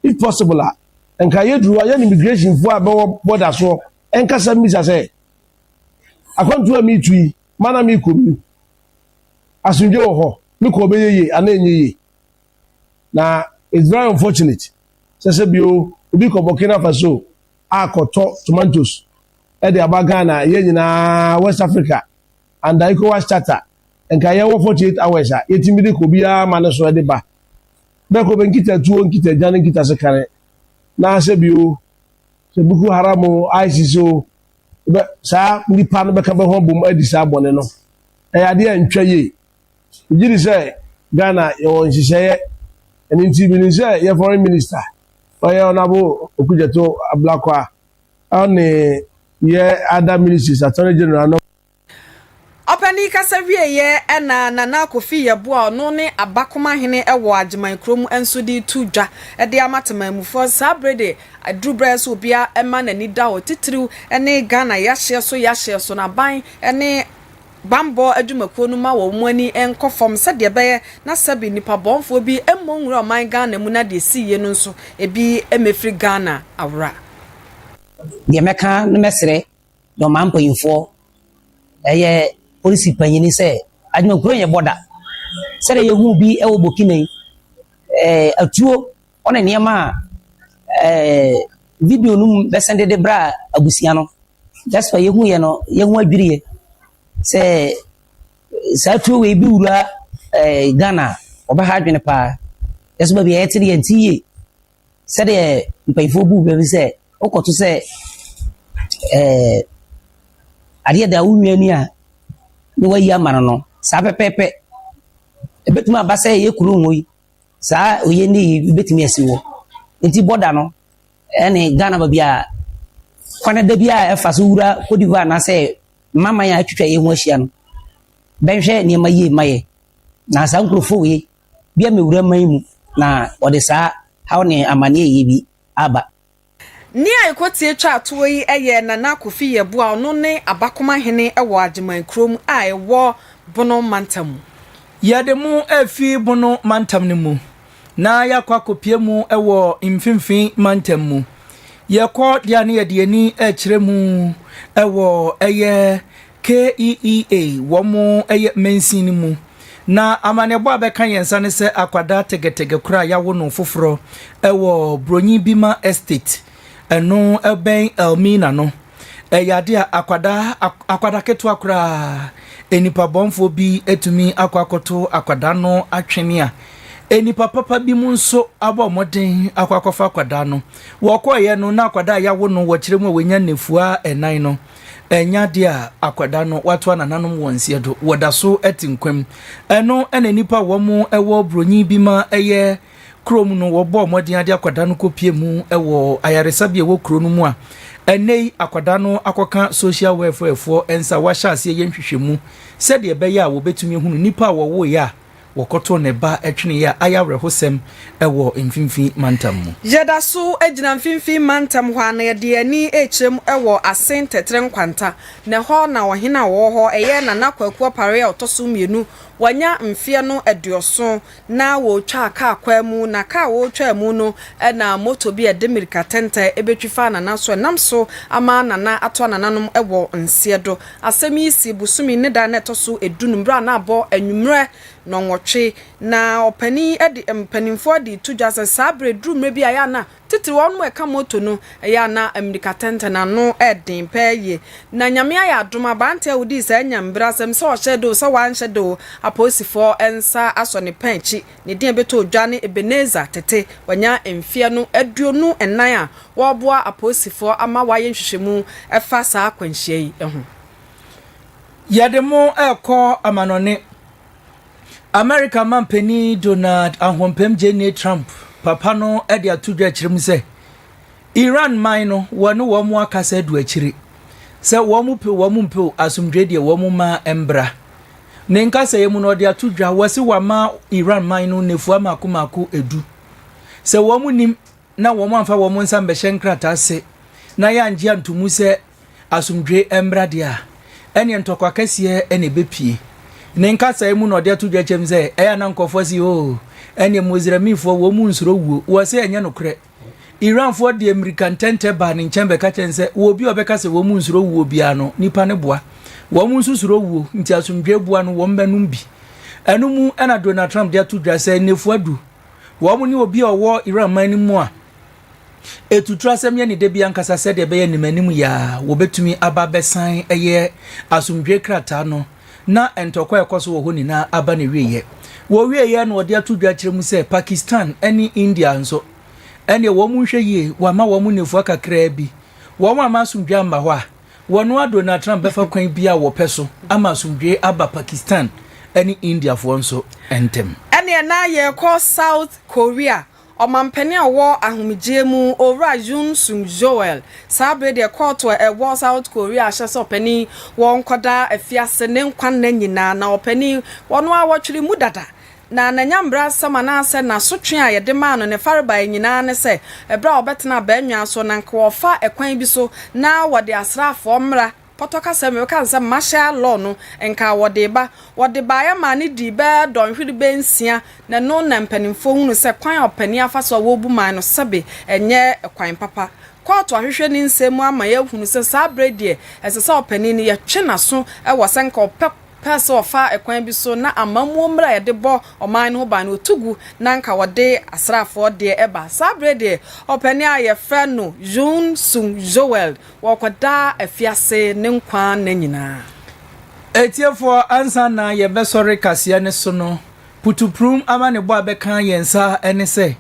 if possible a enka ye duru ya immigration fu abawo border so enka samisa se akwantu ami tui mana mi ko mi asunjwe wo ho mi ko be ye ana enye ye na it's very unfortunate se bio obi ko Burkina Faso akoto tomatoes e de abagana ye nyina West Africa and ECOWAS charter enka ye wo 48 hours a yetimi de ko bia ma ne so de ba be ko ben kita tuo nkita jane nkita se kare na se bio se buku haramu ICC be sa nipa no be ka be ho bom adi sa bone no e ade antwa ye ejiri se Ghana ye won hihye eni nti bi ni se ye foreign minister oye onabo okujeto ablakwa on ye other ministers attorney general no Opani kasawie ye ena Nana Kofi Yeboah no ne abakoma hene ewo ageman krom enso di tudwa de amatemamufo sabrede adrubre so bia ema nani da o titiriw ene Ghana yahye so na ban ene bambo adwumakuo no ma wo muani enkofom sede beye na sabi nipa bonfo bi emmonwura oman Ghana mu na de siye no nso ebi emefri Ghana awra de meka no mesre do mampo info eye police panyini se adwuma kuro ye border se ye hu bi e wo Burkina atuo ona niema video num be sende de bra abusia no just for ye hu ye no ye hu adwiriye se sa tuo we bi wura Ghana oba ha adwene pa yeso ba bi e tiri ye ntiye se de mpaifo bu be se okoto se ariya da unwani a ni wayi amano no sa pepepe ebetuma abasa ye kuru nwoyi sa oye ni betumi asiwo enti border no ene Ghana ba bia kwana da bia efa so wura Cote d'Ivoire na se mama ya atwitwa ye ho ahia no benhwe ni maye maye na sa nkrofo we bia mewura man mu na ode sa hawo ne amane ye bi aba ni ayekoti etwa atowo yi eye Nana Kofi Yeboah no ne abakoma hene ewo ageman krom a ewo bono mantam yade mu afi bono mantam ne mu na yakwa kopie mu ewo mfimfin mantam mu yekọ dia ne yede ani akire mu ewo eye KEEA wo mu eye mensin mu na amanebo abeka yensa ne se akwada tegetege kura yawo no foforo ewo Bronyi Bima Estate eno eben Elmina no yade akwada ketu akura enipa bonfo bi etumi akwakoto akwada no atwene a enipa papa bi mu nso abo moden akwakofa akwada no wokoye no na akwada yawo no wokiremu wenya nefua enan no enya dia akwada no watu anananom wonsie do woda so etinkwam eno ena nipa wo mu ewo bronyi bi ma eye krom no wo bo modin ade akwada no kopie mu ewo ayaresabe wo kro no mu a enei akwada no akoka social welfare for ensa washa ase ye nhwehwemu se de be ya wo betumi hunu nipa wo wo ya wokoto ne ba etwene ya ayawre hosem ewo mfimfi mantam mu yeda so agina mfimfi mantam ho ana de ani echrem ewo asen tetre nkwanta ne ho na ohena wo ho eye na nakwaku pare otoso mienu wanya mfie no edioso na wo twa aka kwa mu na ka wo twa mu no na moto bi edemirika tente ebetwifa na naso namso ama na ato nananom ewo nsiedo asemi isi busumi ne da na toso edunum bra na abo anwumre no nwotwe na opani edi mpanimfo di tujase sabre drumre bi aya na titi won mo eka moto no aya na amerika tente na no edin peye na nyame aya adoma bante udi sa nyambra sem so hyedo so wan hyedo aposifo ensa aso ne panchi ne din beto odwane ebeneza tete wanya emfie no aduonu enan a wo boa aposifo ama waye nhwehwemu efa sa akwanhie yi eho yademo ekọ amanone America mampeni Donald ahompem Jenny Trump papa no e de atudwa kirem se Iran man no wonu wo mu akasa du akiri se wo mu pe asumdwe de wo mu ma embra ne nkasa yemu no de atudwa wose wa ma Iran man no nefu amakomako edu se wo mu nim na wo mu amfa wo mu nsa mbehye nkrata se na ya ngie antumu se asumdwe embra de a ene ntokwa kase ene bepie nenka sai mu no de to dwachem se eya na nkofo si o ene mozramifo wo mu nsuro wuo wo se enye nokre Iran for the American tente ba ne nchembe ka chense wo bi obeka se wo mu nsuro wuo bia no nipa ne boa wo mu nsusuro wuo nti asomdwe boa no wo mbanum bi enu mu ena Donald Trump de to dwa se nefu adu wo mu ni obi owo Iran man mu a etutra asem ye ne de bia nkasa se de be ye nimanim ya wo betumi aba besan eye asomdwe krata no na entokwa ekoso wo honi na aba ne wieye wo wieye na ode atudwa kiremu se Pakistan eni India nso ene wo mu hwe yie wa ma wo mu nefu akakra bi wo ma asomdwe amba ho a wono Donald Trump befa kwan bia wo peso ama asomdwe aba Pakistan eni India fo nso entem ene na ye ko South Korea omampene awo ahumjemu ora Jun Sung Joel sabre de court wa South Korea hyese opani won koda afiase ne nkwan na nyina na opani wono awotwiri mu dada na nyambra sama na ase na sotwe a yede ma no ne fareba nyina ne se ebra obetena ba anwa so na nka wofa ekwan bi so na wode asrafo mra potoka se me kan se martial law no enka wode ba ya ma ne di ba don hwiri be nsia na no na mpanimfo hunu se kwan opani afa so wo bu man no sebe enye kwan papa court ahwehwe ni nsemu ama ya hunu se sabrede ese se opani ni ye twena so e wo se nka pese ofa ekwan bi so na amamuo mra ye de bo oman no ba no tugu na nka wode asrafo de eba sabrede opani aye frɛ no Jun Sung Joel wokoda afiase ne nkwa na nyina etiefo ansa na ye besore kase ne so no putuprum amane bo abeka yensa ene se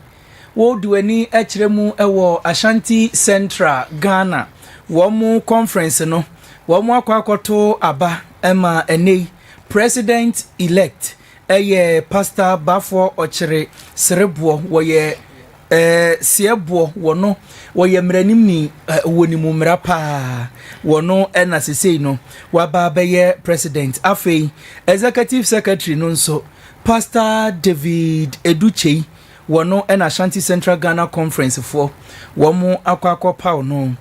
wo duani akiremu ewo Ashanti Central Ghana wo mu conference no wo mu akwakoto aba Emma Enei president elect pastor Bafo Ochire Serebo woye siebo wono woye mranim ni wonimu mrapa wono ena sesei no waba beye president afei executive secretary no nso pastor David Educhei wono ena Ashanti Central Ghana conference for womo akwakọ paw no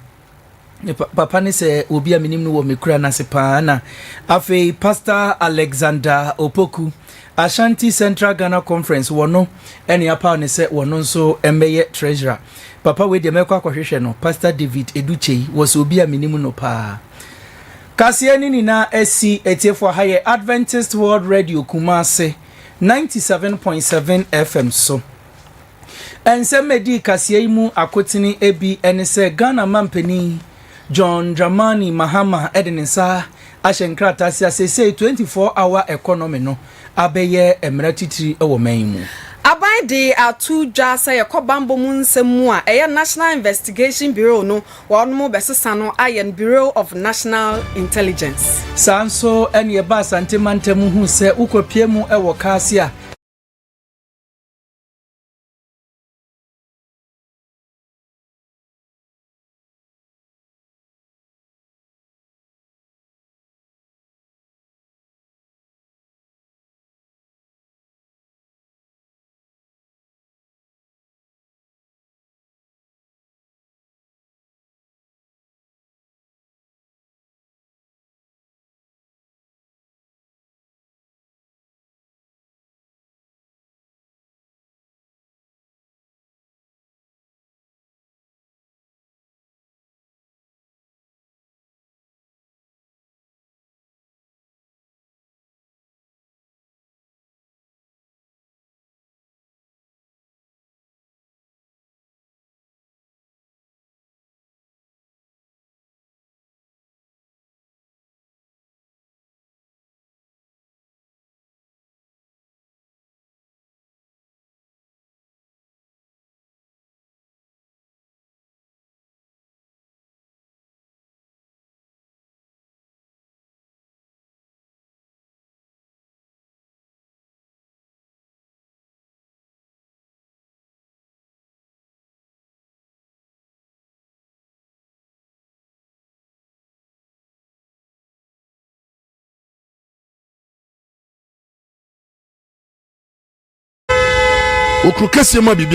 papa ne se obi aminim no wo mekura na se pa na afei pastor Alexander Opoku Ashanti Central Ghana conference wono ene apa ne se wono nso embeye treasurer papa we de mekwa kwahwehwe no pastor David Educhei was obi aminim no pa kase ni na esi etiefo haye Adventist World Radio Kumasi 97.7 FM so ensemedi kase mu akotini ebi ene se Ghana mampani John Dramani Mahama Edinsa Ashenkrata say 24-hour economy no abeye emratitiri ewo man mu aban de atuja say yakobambo mu nsemu a eye National Investigation Bureau no wonu mo besesa no ayen Bureau of National Intelligence. Sanso ene ye ba santemantemu hu se ukopie mu ewo kasia. Okrukasi ma bibi